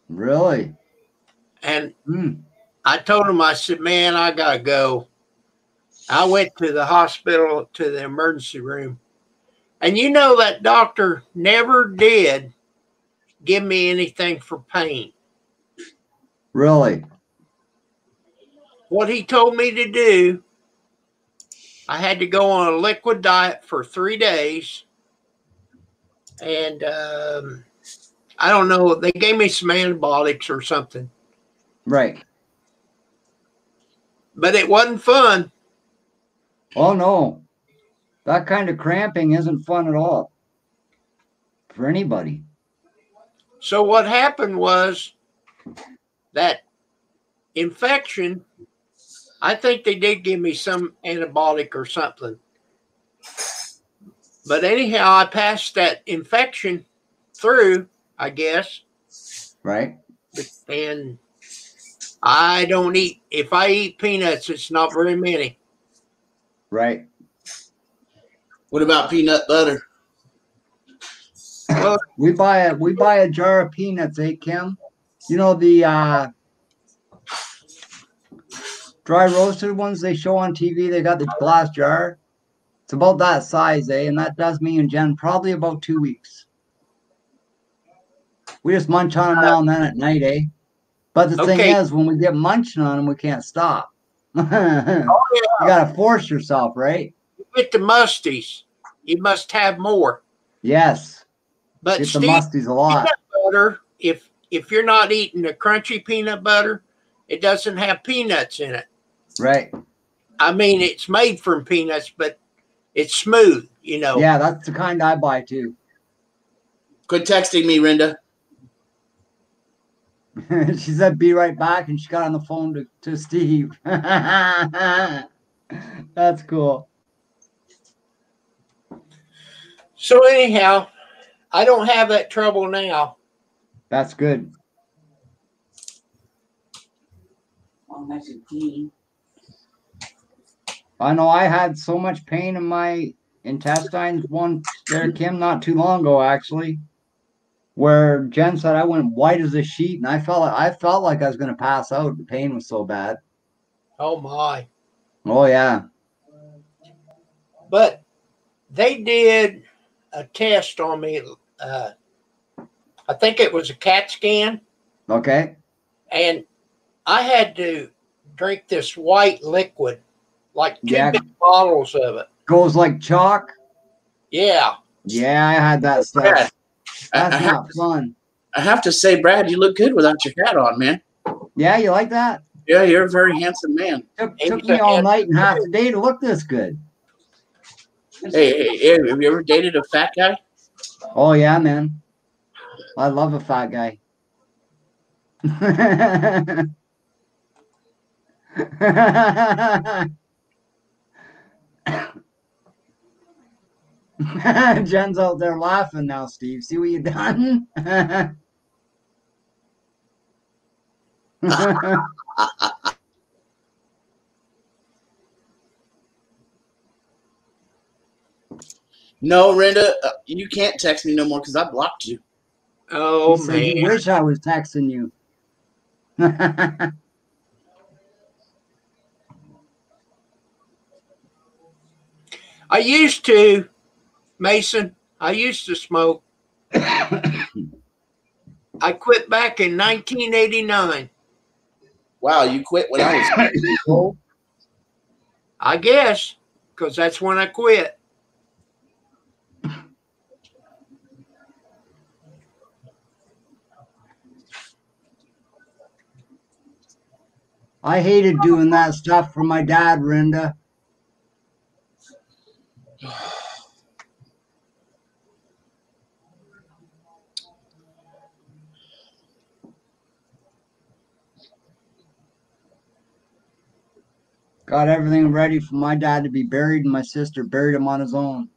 Really? And I told him, I said, man, I gotta go. I went to the hospital, to the emergency room. And that doctor never did give me anything for pain. Really? What he told me to do, I had to go on a liquid diet for 3 days. And I don't know, they gave me some antibiotics or something. Right. But it wasn't fun. Oh, no. That kind of cramping isn't fun at all for anybody. So what happened was that infection, I think they did give me some antibiotic or something. But anyhow, I passed that infection through, I guess. Right. And I don't eat, if I eat peanuts, it's not very many. Right. What about peanut butter? Well, we buy a jar of peanuts, eh, Kim? The dry roasted ones they show on TV, they got the glass jar. It's about that size, eh? And that does me and Jen probably about 2 weeks. We just munch on them now and then at night, eh? But the thing is, when we get munching on them, we can't stop. You gotta force yourself, right? You get the musties. You must have more. Yes. But get the musties a lot. Peanut butter, if you're not eating the crunchy peanut butter, it doesn't have peanuts in it. Right. I mean, it's made from peanuts, but it's smooth, Yeah, that's the kind I buy too. Quit texting me, Rinda. She said, be right back, and she got on the phone to Steve. That's cool. So anyhow, I don't have that trouble now. That's good. I know I had so much pain in my intestines once there, Kim, not too long ago, actually, where Jen said I went white as a sheet, and I felt like I was going to pass out. The pain was so bad. Oh, my. Oh, yeah. But they did a test on me. I think it was a CAT scan. Okay. And I had to drink this white liquid, like 2 big bottles of it. Goes like chalk? Yeah. Yeah, I had that stuff. Brad, That's not fun. I have to say, Brad, you look good without your hat on, man. Yeah, you like that? Yeah, you're a very handsome man. Took me all night and half the day to look this good. Hey, have you ever dated a fat guy? Oh yeah, man. I love a fat guy. Jen's out there laughing now, Steve. See what you done? No, Renda, you can't text me no more because I blocked you. Oh, He said, "You man. wish I was texting you." I used to, Mason, I used to smoke. I quit back in 1989. Wow, you quit when I was 8 years old? I guess, because that's when I quit. I hated doing that stuff for my dad, Rinda. Got everything ready for my dad to be buried, and my sister buried him on his own.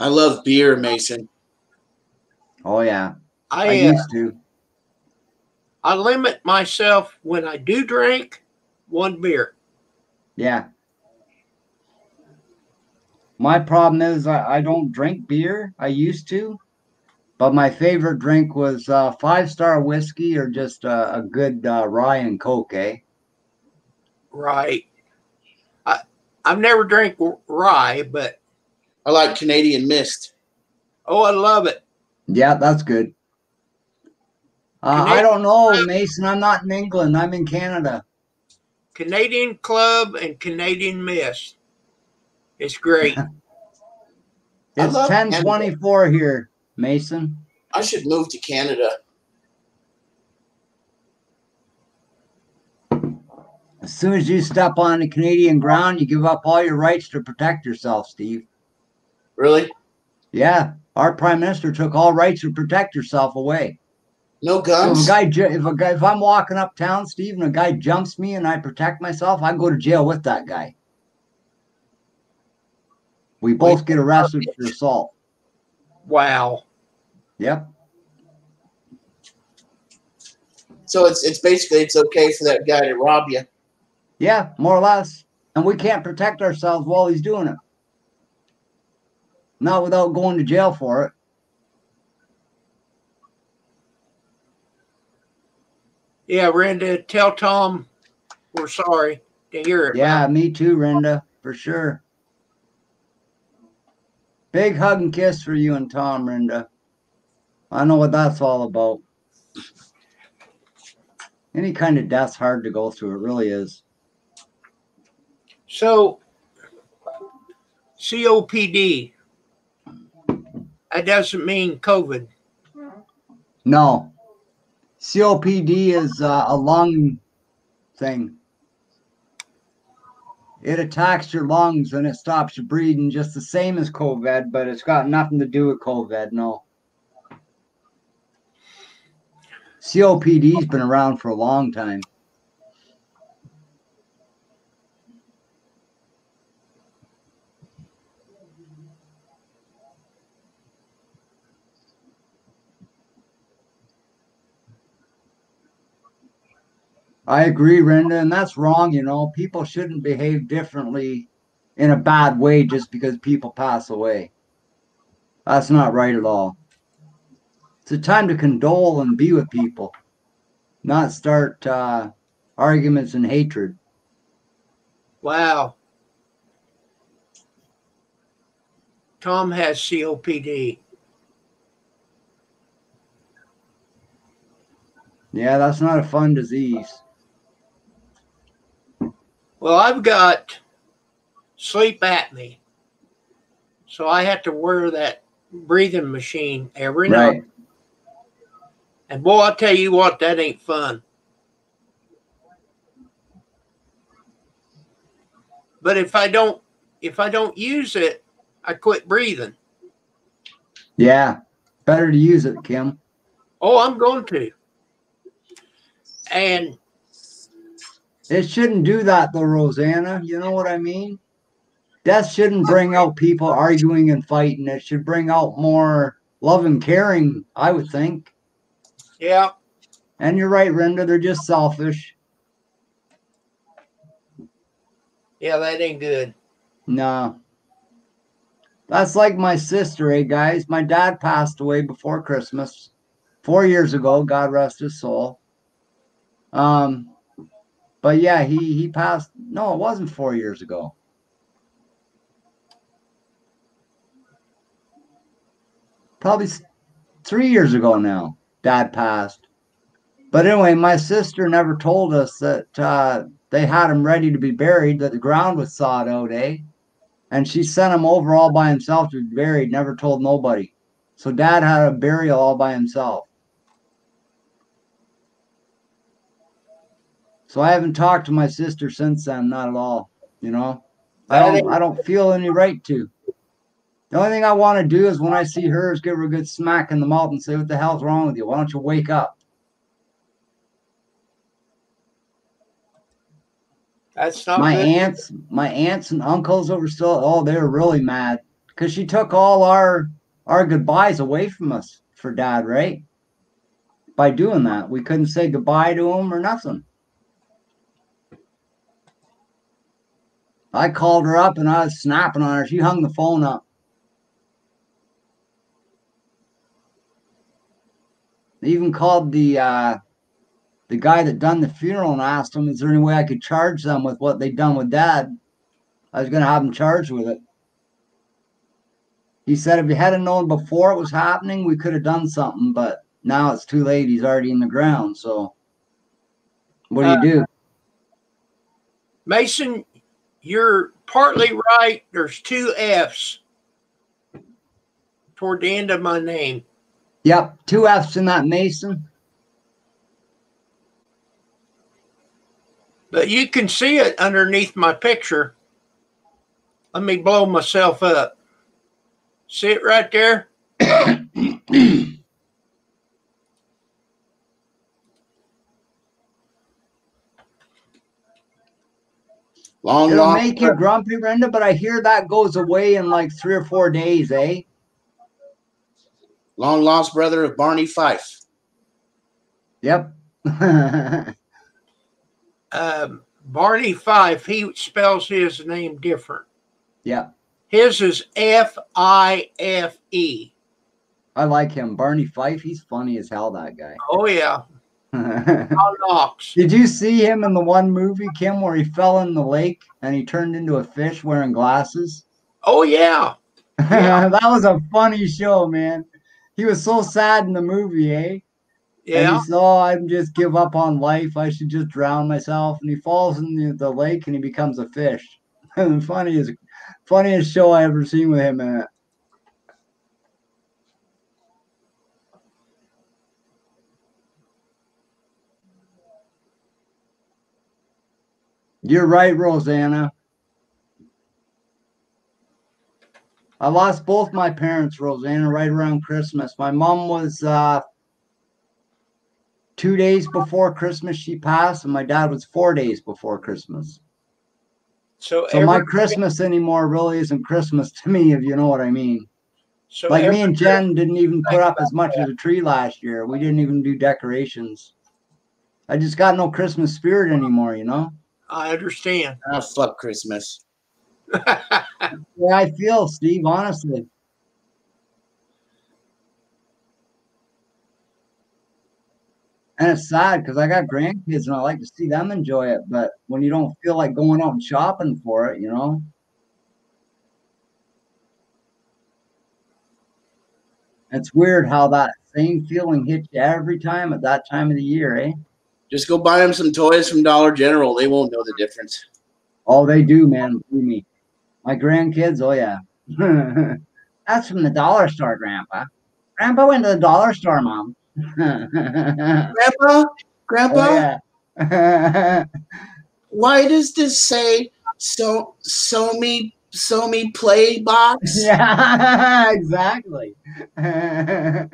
I love beer, Mason. Oh yeah, I I used to. I limit myself when I do drink, one beer. Yeah. My problem is I don't drink beer. I used to, but my favorite drink was 5-star whiskey or just a good rye and Coke, eh? Right. I've never drank rye, but I like Canadian Mist. oh, I love it. Yeah, that's good. I don't know, Mason. I'm not in England. I'm in Canada. Canadian Club and Canadian Mist. It's great. It's 10:24 here, Mason. I should move to Canada. As soon as you step on the Canadian ground, you give up all your rights to protect yourself, Steve. Really? Yeah, our prime minister took all rights to protect yourself away. No guns? So if I'm walking uptown, Steve, and a guy jumps me and I protect myself, I go to jail with that guy. We both get arrested for assault. Wow. Yep. So it's basically it's okay for that guy to rob you. Yeah, more or less. And we can't protect ourselves while he's doing it. Not without going to jail for it. Yeah, Renda, tell Tom we're sorry to hear it. Yeah, me too, Renda, for sure. Big hug and kiss for you and Tom, Renda. I know what that's all about. Any kind of death's hard to go through. It really is. So, COPD, that doesn't mean COVID. No. COPD is a lung thing. It attacks your lungs and it stops you breathing just the same as COVID, but it's got nothing to do with COVID, no. COPD's been around for a long time. I agree, Renda, and that's wrong, you know. People shouldn't behave differently in a bad way just because people pass away. That's not right at all. It's a time to condole and be with people, not start arguments and hatred. Wow. Tom has COPD. Yeah, that's not a fun disease. Well, I've got sleep apnea, so I have to wear that breathing machine every night. And boy, I'll tell you what, that ain't fun. But if I don't use it, I quit breathing. Yeah. Better to use it, Kim. Oh, I'm going to. And it shouldn't do that though, Rosanna. You know what I mean? Death shouldn't bring out people arguing and fighting. It should bring out more love and caring, I would think. Yeah. And you're right, Renda. They're just selfish. Yeah, that ain't good. No. That's like my sister, guys? My dad passed away before Christmas 4 years ago. God rest his soul. But yeah, he passed. No, it wasn't 4 years ago. Probably 3 years ago now, Dad passed. But anyway, my sister never told us that they had him ready to be buried, that the ground was thawed out, And she sent him over all by himself to be buried, never told nobody. So Dad had a burial all by himself. So I haven't talked to my sister since then, not at all. You know, I don't feel any right to. The only thing I want to do is when I see her is give her a good smack in the mouth and say, "What the hell's wrong with you? Why don't you wake up?" That's not my good. aunts and uncles over still. They were really mad because she took all our goodbyes away from us for Dad, right? By doing that, we couldn't say goodbye to him or nothing. I called her up and I was snapping on her. She hung the phone up. They even called the guy that done the funeral and asked him, is there any way I could charge them with what they'd done with Dad? I was going to have them charged with it. He said if you had known before it was happening, we could have done something, but now it's too late. He's already in the ground. So what do you do? Mason, you're partly right. There's 2 F's toward the end of my name. Yep, 2 F's in that, Mason. But you can see it underneath my picture. Let me blow myself up. See it right there? It'll make you grumpy, Renda, but I hear that goes away in like 3 or 4 days, Long lost brother of Barney Fife. Yep. Barney Fife, he spells his name different. Yeah. His is Fife. I like him. Barney Fife, he's funny as hell, that guy. Oh, yeah. Knox. Did you see him in the one movie, Kim, where he fell in the lake and he turned into a fish wearing glasses? Oh, yeah. That was a funny show, man. He was so sad in the movie, Yeah. And he said, "Oh, I'd just give up on life. I should just drown myself." And he falls in the lake and he becomes a fish. Funniest show I ever seen with him in it. You're right, Rosanna. I lost both my parents, Rosanna, right around Christmas. My mom was 2 days before Christmas she passed, and my dad was 4 days before Christmas. So my Christmas anymore really isn't Christmas to me, if you know what I mean. So like me and Jen didn't even put up as much as a tree last year. We didn't even do decorations. I just got no Christmas spirit anymore, you know? I understand. Oh, fuck Christmas. Yeah, I feel, Steve, honestly. And it's sad because I got grandkids and I like to see them enjoy it. But when you don't feel like going out and shopping for it, you know? It's weird how that same feeling hits you every time at that time of the year, Just go buy them some toys from Dollar General. They won't know the difference. Oh, they do, man. Believe me. My grandkids, oh, yeah. That's from the dollar store, Grandpa. Grandpa went to the dollar store, Mom. Grandpa? Oh, yeah. Why does this say So me play box. Yeah, exactly. I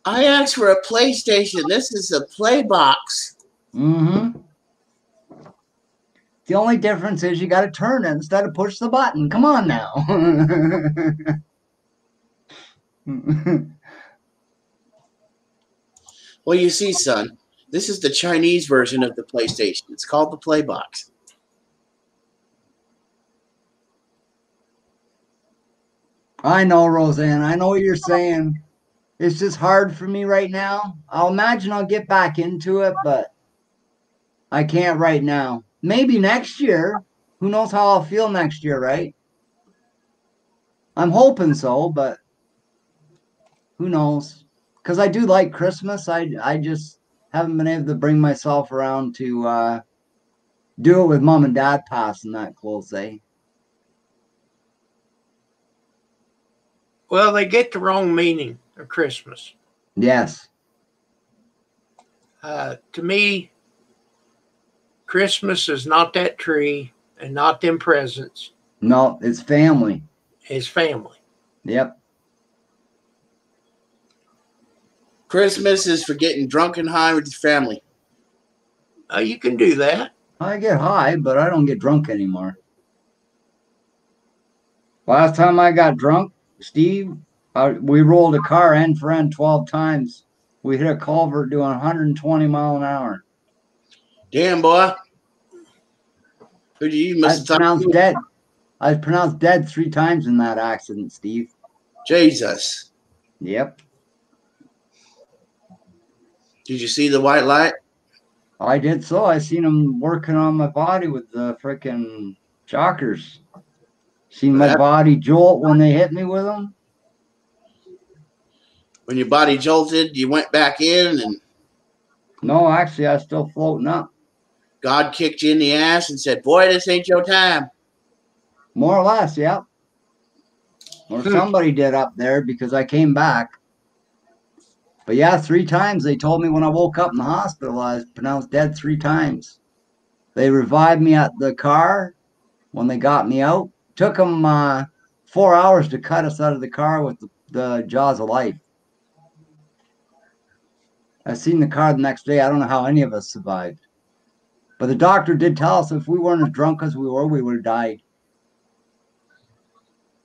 asked for a PlayStation. This is a play box. Mm-hmm. The only difference is you got to turn it instead of push the button. Come on now. Well, you see, son, this is the Chinese version of the PlayStation. It's called the Play Box. I know, Roseanne. I know what you're saying. It's just hard for me right now. I'll imagine I'll get back into it, but I can't right now. Maybe next year. Who knows how I'll feel next year, right? I'm hoping so, but who knows? Because I do like Christmas. I just haven't been able to bring myself around to do it with mom and dad passing that close, eh? Well, they get the wrong meaning of Christmas. Yes. To me, Christmas is not that tree and not them presents. No, it's family. It's family. Yep. Christmas is for getting drunk and high with your family. You can do that. I get high, but I don't get drunk anymore. Last time I got drunk, Steve, we rolled a car end for end 12 times. We hit a culvert doing 120 mile an hour. Damn, boy. You I was pronounced dead. I was pronounced dead 3 times in that accident, Steve. Jesus. Yep. Did you see the white light? I did so. I seen them working on my body with the frickin' shockers. Seen my body jolt when they hit me with them. When your body jolted, you went back in and... No, actually, I was still floating up. God kicked you in the ass and said, boy, this ain't your time. More or less, yep. Or somebody did up there because I came back. But yeah, 3 times they told me when I woke up in the hospital, I was pronounced dead 3 times. They revived me at the car when they got me out. Took them 4 hours to cut us out of the car with the jaws of life. I seen the car the next day. I don't know how any of us survived. But the doctor did tell us if we weren't as drunk as we were, we would have died.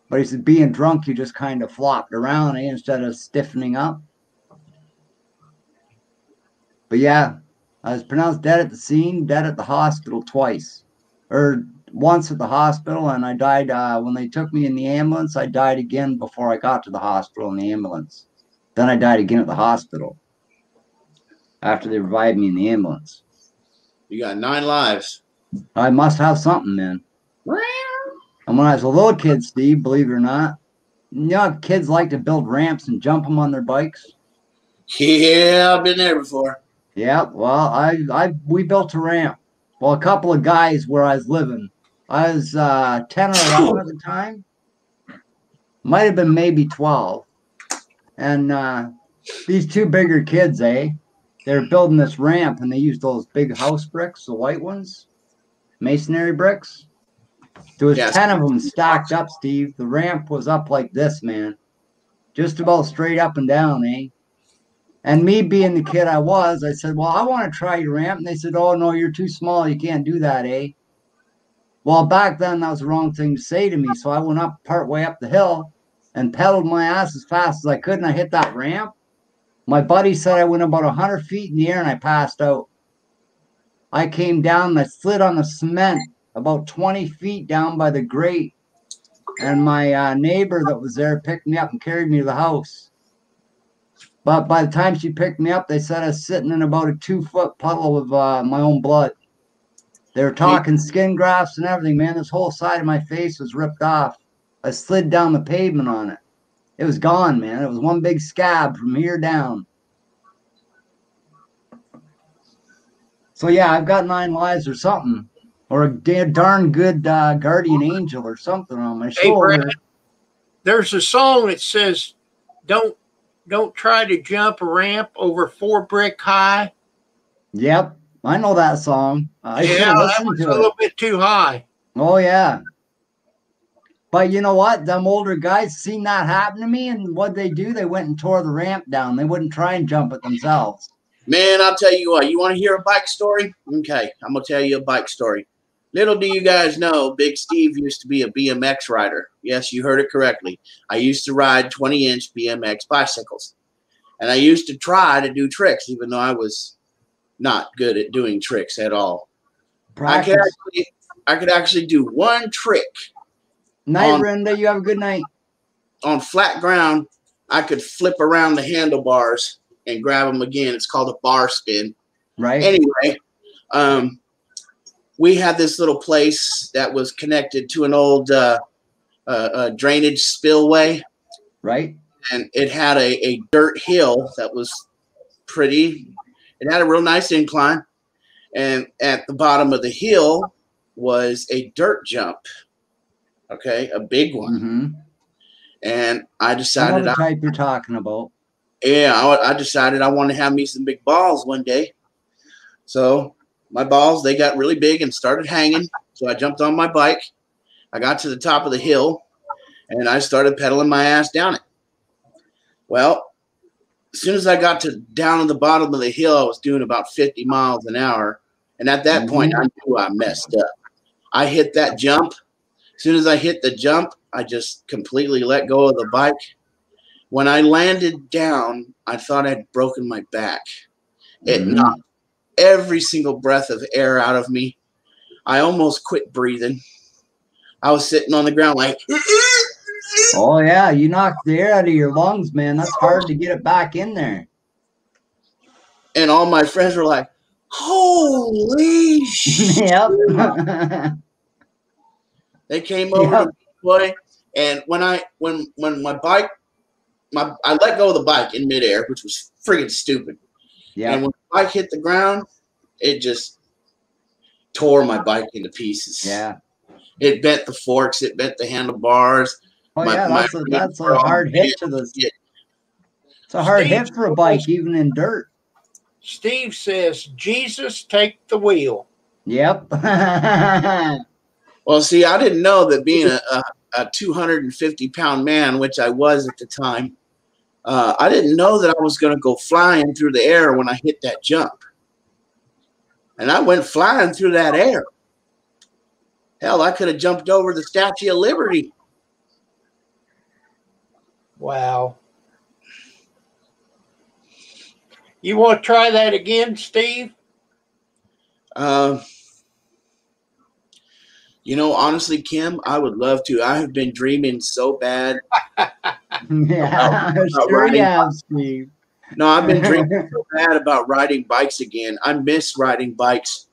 But he said being drunk, you just kind of flopped around instead of stiffening up. But yeah, I was pronounced dead at the scene, dead at the hospital twice. Or once at the hospital, and I died when they took me in the ambulance. I died again before I got to the hospital in the ambulance. Then I died again at the hospital after they revived me in the ambulance. You got 9 lives. I must have something, man. And when I was a little kid, Steve, believe it or not, you know, kids like to build ramps and jump them on their bikes. Yeah, I've been there before. Yeah, well, we built a ramp. Well, a couple of guys where I was living. I was 10 or 11 at the time. Might have been maybe 12. And these 2 bigger kids, they were building this ramp, and they used those big house bricks, the white ones, masonry bricks. There was 10 of them stacked up, Steve. The ramp was up like this, man. Just about straight up and down, eh? And me being the kid I was, I said, well, I want to try your ramp. And they said, oh, no, you're too small. You can't do that, eh? Well, back then, that was the wrong thing to say to me. So I went up part way up the hill and pedaled my ass as fast as I could, and I hit that ramp. My buddy said I went about 100 feet in the air, and I passed out. I came down, and I slid on the cement about 20 feet down by the grate. And my neighbor that was there picked me up and carried me to the house. But by the time she picked me up, they said I was sitting in about a 2-foot puddle of my own blood. They were talking skin grafts and everything, man. This whole side of my face was ripped off. I slid down the pavement on it. It was gone, man. It was one big scab from here down. So, yeah, I've got 9 lives or something. Or a darn good guardian angel or something on my shoulder. Brad, there's a song that says, don't try to jump a ramp over 4 brick high. Yep, I know that song. I yeah, that was a little bit too high. Oh yeah. But you know what? Them older guys seen that happen to me, and what they do, they went and tore the ramp down. They wouldn't try and jump it themselves. Man, I'll tell you what. You want to hear a bike story? Okay, I'm gonna tell you a bike story. Little do you guys know, Big Steve used to be a BMX rider. Yes, you heard it correctly. I used to ride 20-inch BMX bicycles, and I used to try to do tricks, even though I was not good at doing tricks at all. I could actually do one trick. Night, Renda. You have a good night. On flat ground, I could flip around the handlebars and grab them again. It's called a bar spin. Right. Anyway, we had this little place that was connected to an old drainage spillway. Right. And it had a dirt hill that was pretty. It had a real nice incline. And at the bottom of the hill was a dirt jump. Okay, a big one. Mm-hmm. And I decided the type you're talking about. Yeah, I decided I wanted to have me some big balls one day. So my balls, they got really big and started hanging. So I jumped on my bike. I got to the top of the hill and I started pedaling my ass down it. Well, as soon as I got down at the bottom of the hill, I was doing about 50 miles an hour. And at that point, I knew I messed up. I hit that jump. As soon as I hit the jump, I just completely let go of the bike. When I landed down, I thought I'd broken my back. It knocked every single breath of air out of me. I almost quit breathing. I was sitting on the ground like, oh yeah, you knocked the air out of your lungs, man. That's hard to get it back in there. And all my friends were like, holy shit. Yep. They came over to play, and when my bike, I let go of the bike in midair, which was friggin' stupid. Yeah. And when the bike hit the ground, it just tore my bike into pieces. Yeah. It bent the forks. It bent the handlebars. Oh yeah, that's a hard hit to the. It's a hard hit for a bike, even in dirt. Steve says, "Jesus, take the wheel." Yep. Well, see, I didn't know that being a 250-pound man, which I was at the time, I didn't know that I was going to go flying through the air when I hit that jump. And I went flying through that air. Hell, I could have jumped over the Statue of Liberty. Wow. You want to try that again, Steve? You know, honestly, Kim, I would love to. I have been dreaming so bad. Yeah, sure you have, Steve. No, I've been dreaming so bad about riding bikes again. I miss riding bikes.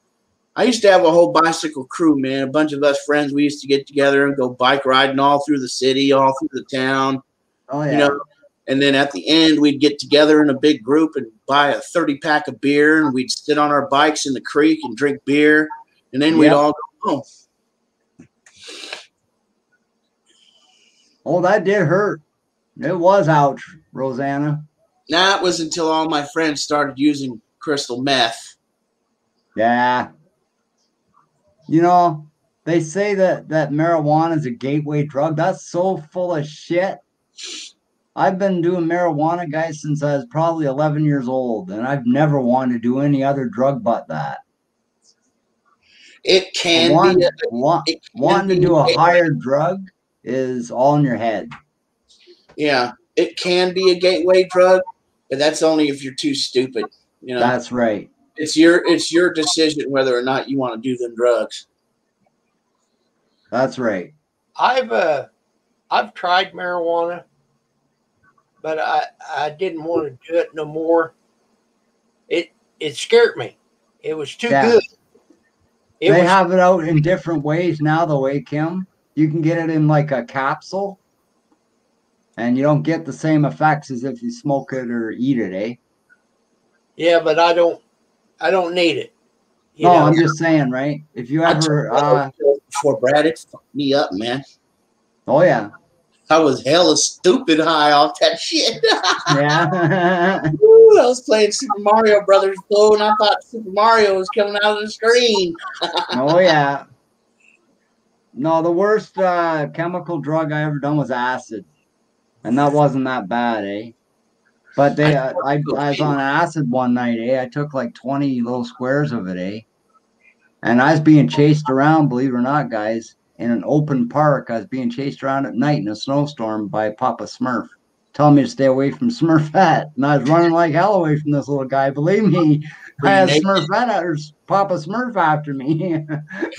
I used to have a whole bicycle crew, man. A bunch of us friends, we used to get together and go bike riding all through the city, all through the town. Oh, yeah. You know, and then at the end, we'd get together in a big group and buy a 30-pack of beer, and we'd sit on our bikes in the creek and drink beer, and then we'd all go home. Oh, that did hurt. It was ouch, Rosanna. Nah, it was until all my friends started using crystal meth. Yeah. You know, they say that marijuana is a gateway drug. That's so full of shit. I've been doing marijuana, guys, since I was probably 11 years old, and I've never wanted to do any other drug but that. It can be. Wanting to do a higher drug is all in your head. Yeah, it can be a gateway drug, but that's only if you're too stupid. You know, that's right. It's your decision whether or not you want to do them drugs. That's right. I've tried marijuana, but I didn't want to do it no more. It scared me. It was too good. They have it out in different ways now, though, Kim. You can get it in like a capsule, and you don't get the same effects as if you smoke it or eat it, eh? Yeah, but I don't need it. No, I'm just saying, right? If you ever before Brad, it fucked me up, man. Oh yeah. I was hella stupid high off that shit. Yeah. Ooh, I was playing Super Mario Brothers though, and I thought Super Mario was coming out of the screen. Oh yeah. No, the worst chemical drug I ever done was acid, and that wasn't that bad, eh? But they, I was on acid one night, eh? I took like 20 little squares of it, eh? And I was being chased around, believe it or not, guys, in an open park. I was being chased around at night in a snowstorm by Papa Smurf, telling me to stay away from Smurfette. And I was running like hell away from this little guy. Believe me, I had Smurfette or Papa Smurf after me.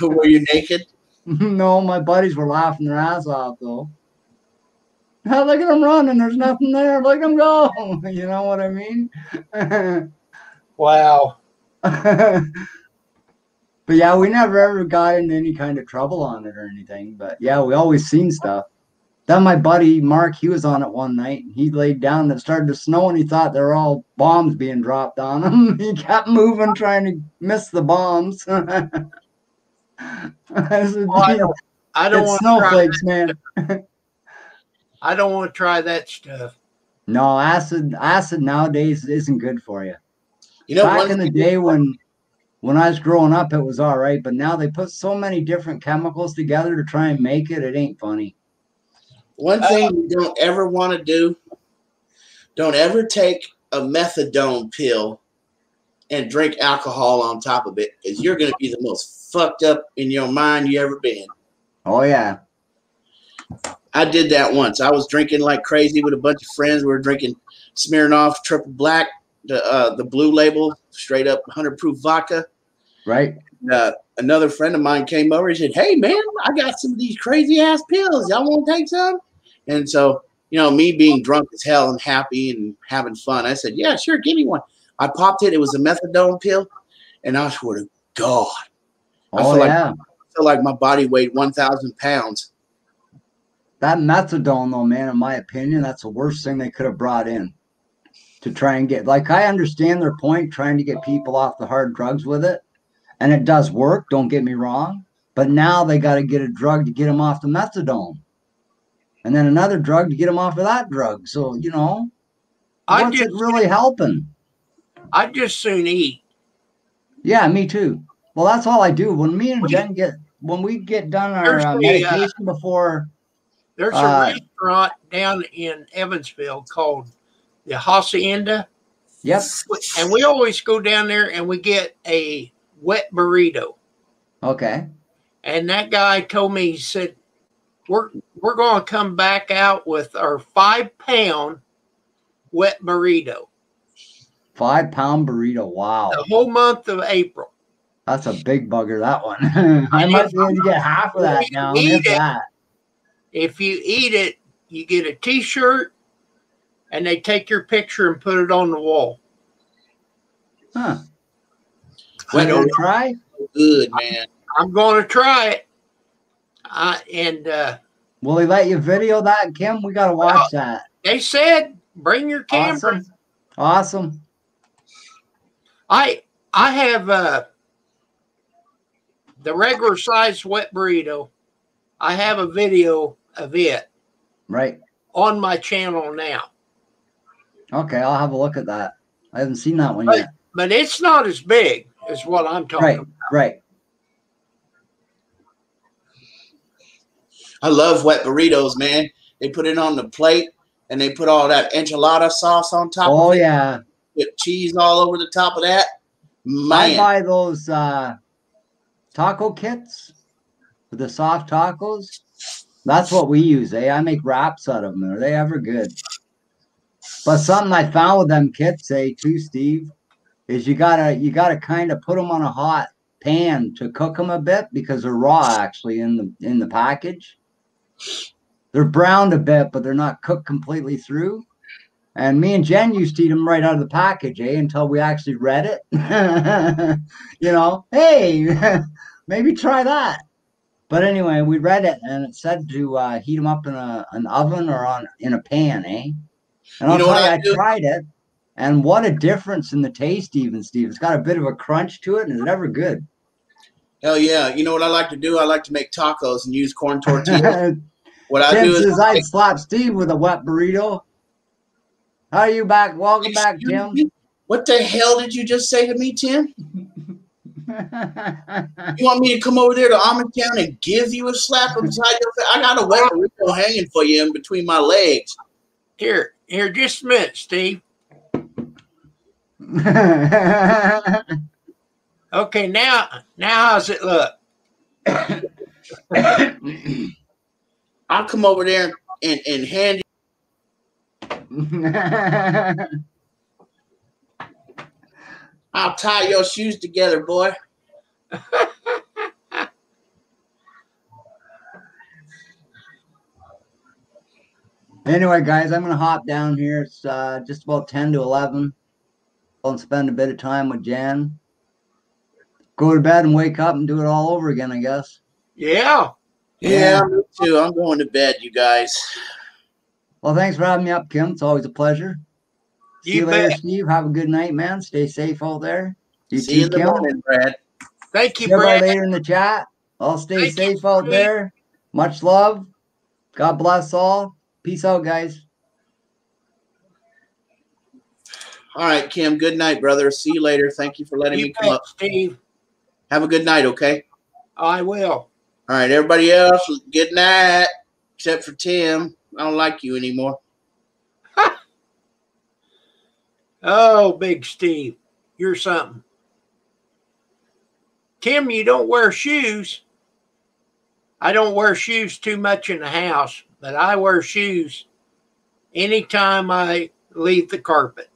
Were you naked? No, my buddies were laughing their ass off, though. Oh, look at him running. There's nothing there. Look at him go. You know what I mean? Wow. But yeah, we never ever got into any kind of trouble on it or anything. But yeah, we always seen stuff. Then my buddy Mark, he was on it one night. He laid down and it started to snow and he thought there were all bombs being dropped on him. He kept moving, trying to miss the bombs. I don't want snowflakes, man. I don't want to try that stuff. No, acid nowadays isn't good for you. You know, back in the day when I was growing up, it was all right, but now they put so many different chemicals together to try and make it. It ain't funny. One thing you don't ever want to do, don't ever take a methadone pill and drink alcohol on top of it, because you're going to be the most fucked up in your mind you ever been. Oh, yeah. I did that once. I was drinking like crazy with a bunch of friends. We were drinking Smirnoff Triple Black, the blue label, straight up 100 proof vodka. Right. Another friend of mine came over and said, "Hey, man, I got some of these crazy ass pills. Y'all want to take some?" And so, you know, me being drunk as hell and happy and having fun, I said, "Yeah, sure, give me one." I popped it. It was a methadone pill. And I swear to God, I feel like my body weighed 1,000 pounds. That methadone, though, man, in my opinion, that's the worst thing they could have brought in to try and get. Like, I understand their point, trying to get people off the hard drugs with it. And it does work, don't get me wrong. But now they got to get a drug to get them off the methadone. And then another drug to get them off of that drug. So, you know, what's it really helping? I'd just soon eat. Yeah, me too. Well, that's all I do. When me and Jen when we get done our medication before... There's a restaurant down in Evansville called the Hacienda. Yep. And we always go down there and we get a wet burrito. Okay. And that guy told me, he said, we're going to come back out with our 5-pound wet burrito. 5-pound burrito. Wow. The whole month of April. That's a big bugger, that one. I might be able to get half of that now. If you eat it, you get a T-shirt, and they take your picture and put it on the wall. Huh. Want to try? Good, man. I'm going to try it. Will they let you video that, Kim? We got to watch that. They said, bring your camera. Awesome. I have the regular size wet burrito. I have a video of it on my channel now. Okay, I'll have a look at that. I haven't seen that one yet. But it's not as big as what I'm talking about. Right. I love wet burritos, man. They put it on the plate and they put all that enchilada sauce on top of it. Oh, yeah. With cheese all over the top of that. Man. I buy those taco kits with the soft tacos. That's what we use, eh? I make wraps out of them. Are they ever good? But something I found with them kits, too, Steve, is you gotta kind of put them on a hot pan to cook them a bit because they're raw actually in the package. They're browned a bit, but they're not cooked completely through. And me and Jen used to eat them right out of the package, until we actually read it. You know, hey, maybe try that. But anyway, we read it, and it said to heat them up in an oven or in a pan, And I'll tell you, I tried it, and what a difference in the taste, even, Steve. It's got a bit of a crunch to it, and it's never good. Hell yeah. You know what I like to do? I like to make tacos and use corn tortillas. What I do is I'd slap Steve with a wet burrito. How are you back? Welcome back, Tim. What the hell did you just say to me, Tim? You want me to come over there to Allentown and give you a slap upside your face? I got a wet burrito hanging for you in between my legs. Here, just a minute, Steve. Okay, now how's it look? I'll come over there and hand you. I'll tie your shoes together, boy. Anyway, guys, I'm going to hop down here. It's just about 10 to 11. I'll spend a bit of time with Jan. Go to bed and wake up and do it all over again, I guess. Yeah. Yeah, me too. I'm going to bed, you guys. Well, thanks for having me up, Kim. It's always a pleasure. See you later, Steve. Have a good night, man. Stay safe out there. See you in the morning, Brad. Thank you, See everybody Brad. later in the chat. All stay safe out there. Much love. God bless all. Peace out, guys. All right, Kim. Good night, brother. See you later. Thank you for letting me come up. Steve. Have a good night, okay? I will. All right, everybody else, good night. Except for Tim. I don't like you anymore. Oh, Big Steve. You're something. Tim, you don't wear shoes. I don't wear shoes too much in the house, but I wear shoes anytime I leave the carpet.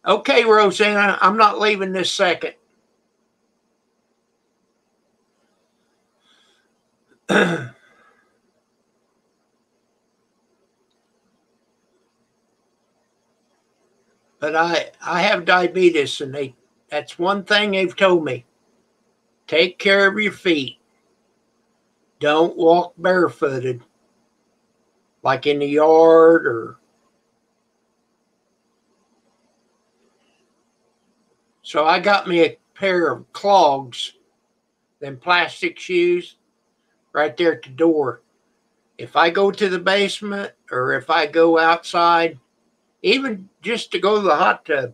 Okay, Rosanna, I'm not leaving this second. But I have diabetes, and that's one thing they've told me. Take care of your feet. Don't walk barefooted, like in the yard or. So I got me a pair of clogs, them plastic shoes, right there at the door. If I go to the basement or if I go outside, even just to go to the hot tub,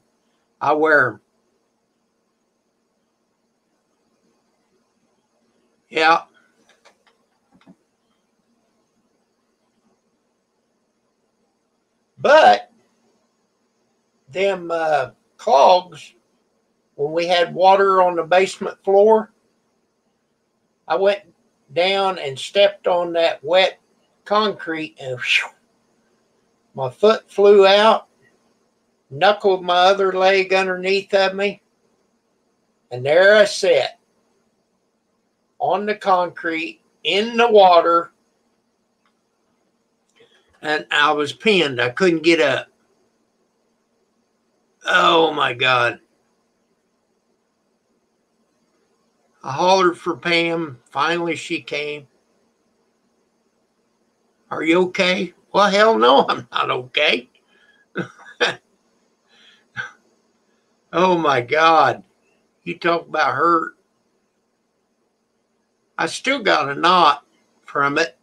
I wear them. Yeah. But them clogs, when we had water on the basement floor, I went down and stepped on that wet concrete and whew, my foot flew out, knuckled my other leg underneath of me, and there I sat on the concrete in the water, and I was pinned. I couldn't get up. Oh my God. I hollered for Pam. Finally, she came. Are you okay? Well, hell no, I'm not okay. Oh my God. You talk about hurt. I still got a knot from it.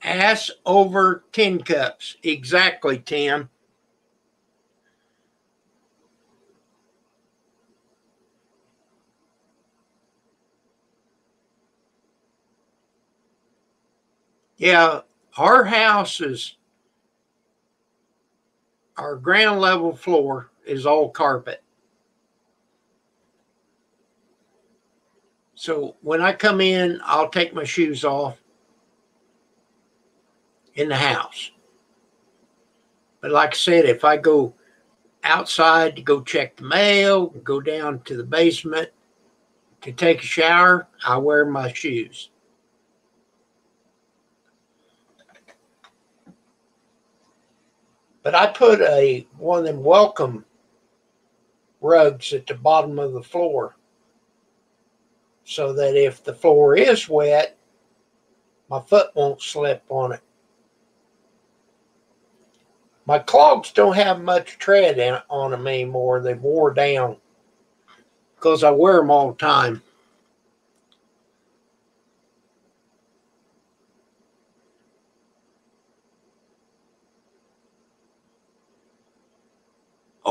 Ass over tin cups. Exactly, Tim. Yeah, our house is, our ground level floor is all carpet. So when I come in, I'll take my shoes off in the house. But like I said, if I go outside to go check the mail, go down to the basement to take a shower, I wear my shoes. But I put one of them welcome rugs at the bottom of the floor so that if the floor is wet, my foot won't slip on it. My clogs don't have much tread on them anymore. They've wore down because I wear them all the time.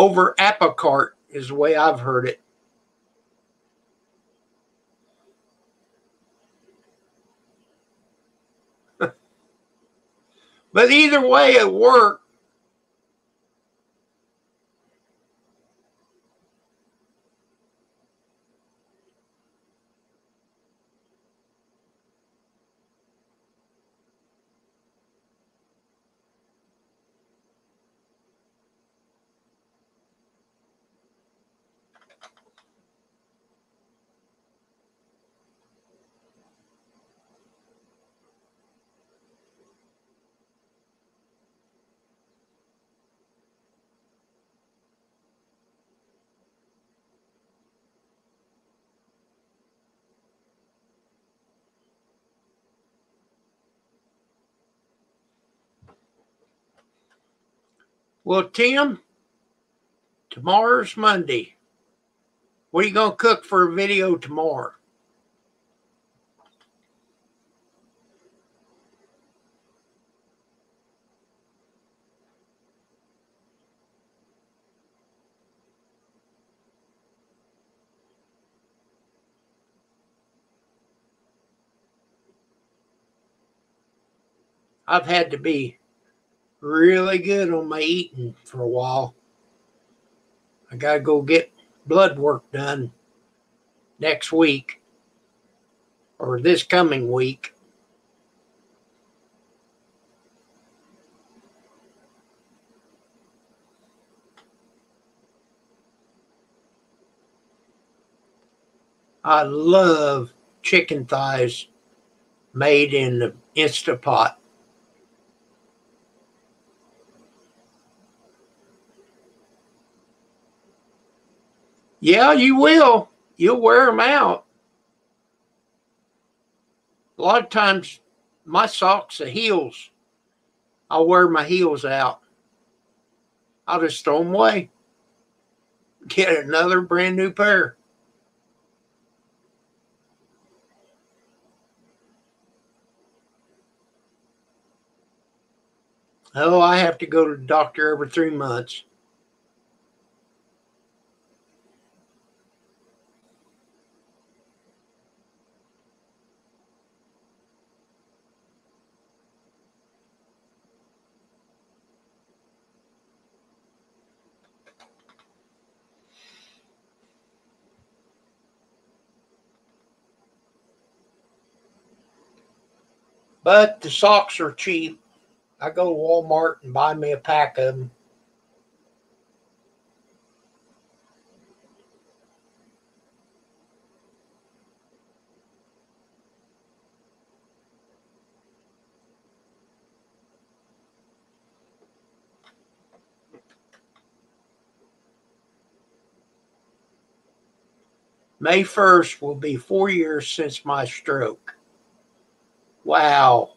over Apicart is the way I've heard it. But either way, it worked. Well, Tim, tomorrow's Monday. What are you going to cook for a video tomorrow? I've had to be really good on my eating for a while. I got to go get blood work done next week or this coming week. I love chicken thighs made in the Instapot. Yeah, you will. You'll wear them out. A lot of times, my socks are heels. I'll wear my heels out. I'll just throw them away. Get another brand new pair. Oh, I have to go to the doctor every 3 months. But the socks are cheap. I go to Walmart and buy me a pack of them. May 1st will be 4 years since my stroke. Wow.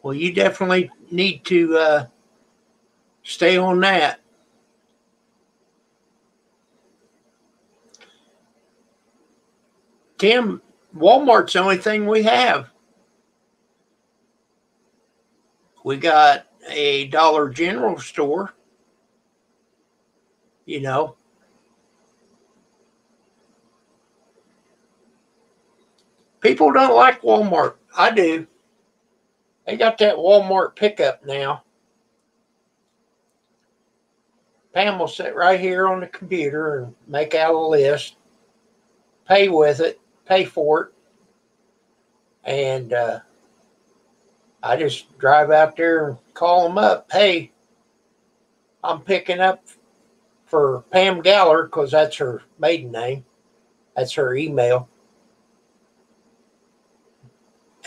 Well, you definitely need to stay on that. Tim, Walmart's the only thing we have. We got a Dollar General store. You know. People don't like Walmart. I do. They got that Walmart pickup now. Pam will sit right here on the computer and make out a list, pay with it, pay for it, and I just drive out there and call them up. Hey, I'm picking up for Pam Galler because that's her maiden name. That's her email.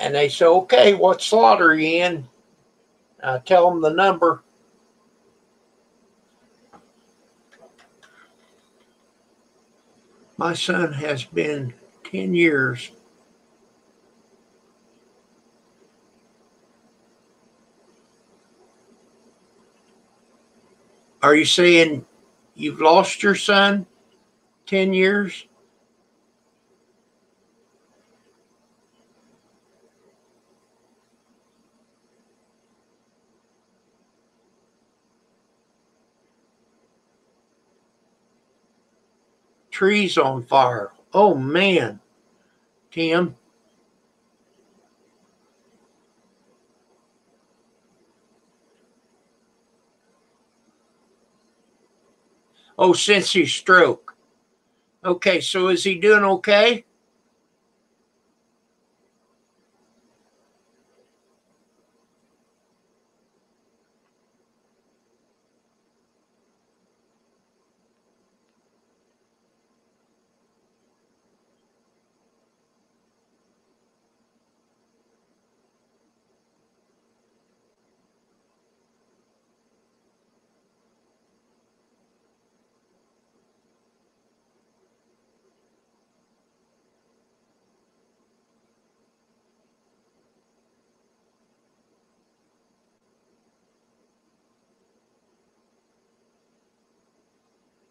And they say, okay, what slot are you in? I tell them the number. My son has been 10 years. Are you saying you've lost your son 10 years? trees on fire. Oh, man, Tim. Oh, since his stroke. Okay, so is he doing okay?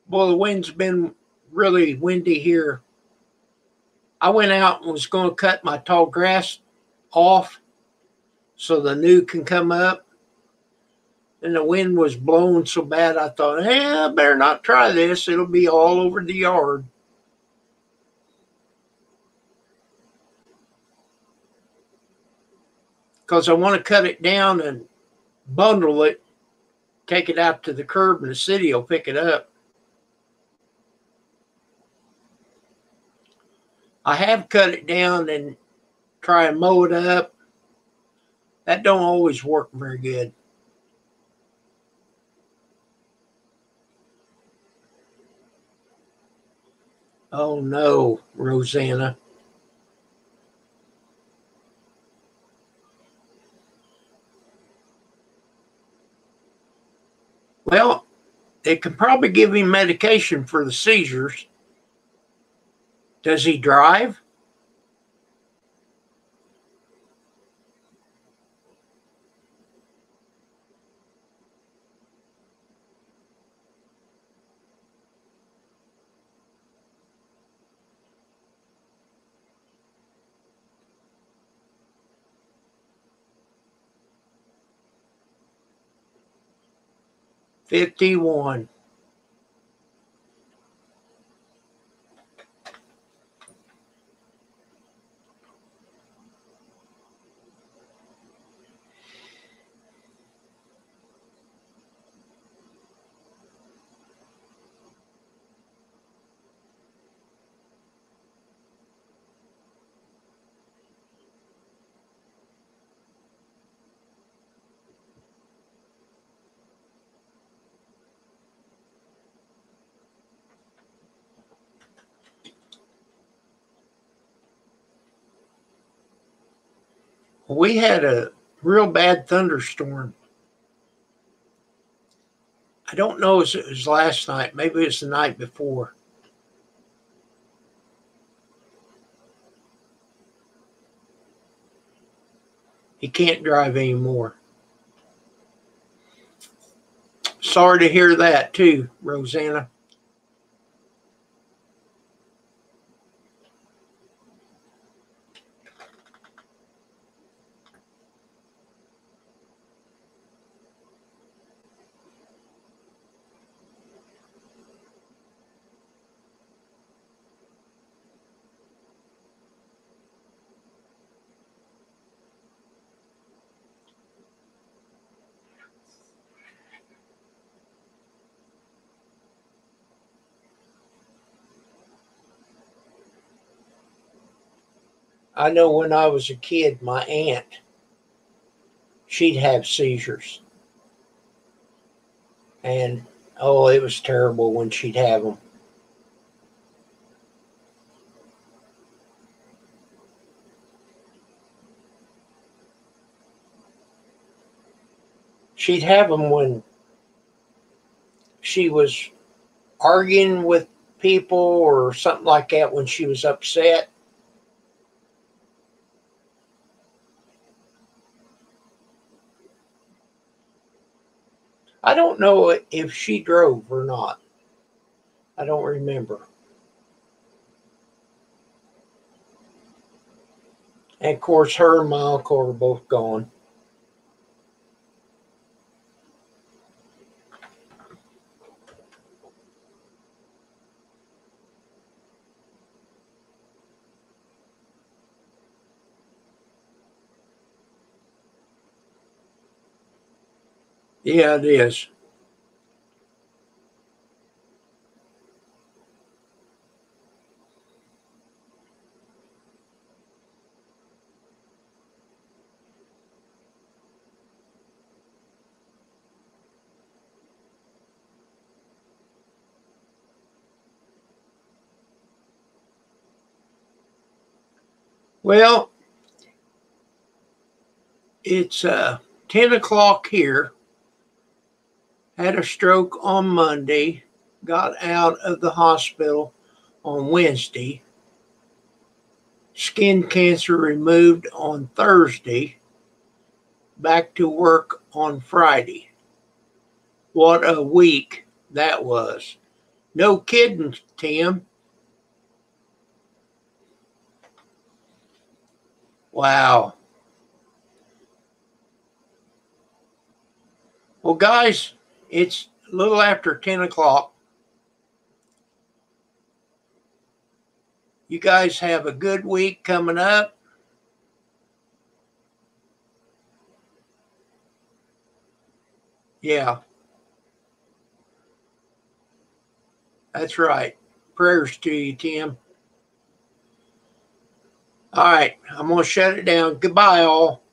Well, the wind's been really windy here. I went out and was going to cut my tall grass off so the new can come up. And the wind was blowing so bad, I thought, hey, I better not try this. It'll be all over the yard. Because I want to cut it down and bundle it, take it out to the curb, and the city will pick it up. I have cut it down and try and mow it up. That don't always work very good. Oh no, Rosanna. Well, they could probably give him medication for the seizures. Does he drive? $51. We had a real bad thunderstorm. I don't know if it was last night. Maybe it was the night before. He can't drive anymore. Sorry to hear that too, Rosanna. I know when I was a kid, my aunt, she'd have seizures. And, oh, it was terrible when she'd have them. She'd have them when she was arguing with people or something like that, when she was upset. I don't know if she drove or not. I don't remember. And of course, her and my uncle are both gone. Yeah, it is. Well, it's 10 o'clock here. Had a stroke on Monday. Got out of the hospital on Wednesday. Skin cancer removed on Thursday. Back to work on Friday. What a week that was. No kidding, Tim. Wow. Well, guys, it's a little after 10 o'clock. You guys have a good week coming up. Yeah. That's right. Prayers to you, Tim. All right. I'm going to shut it down. Goodbye, all.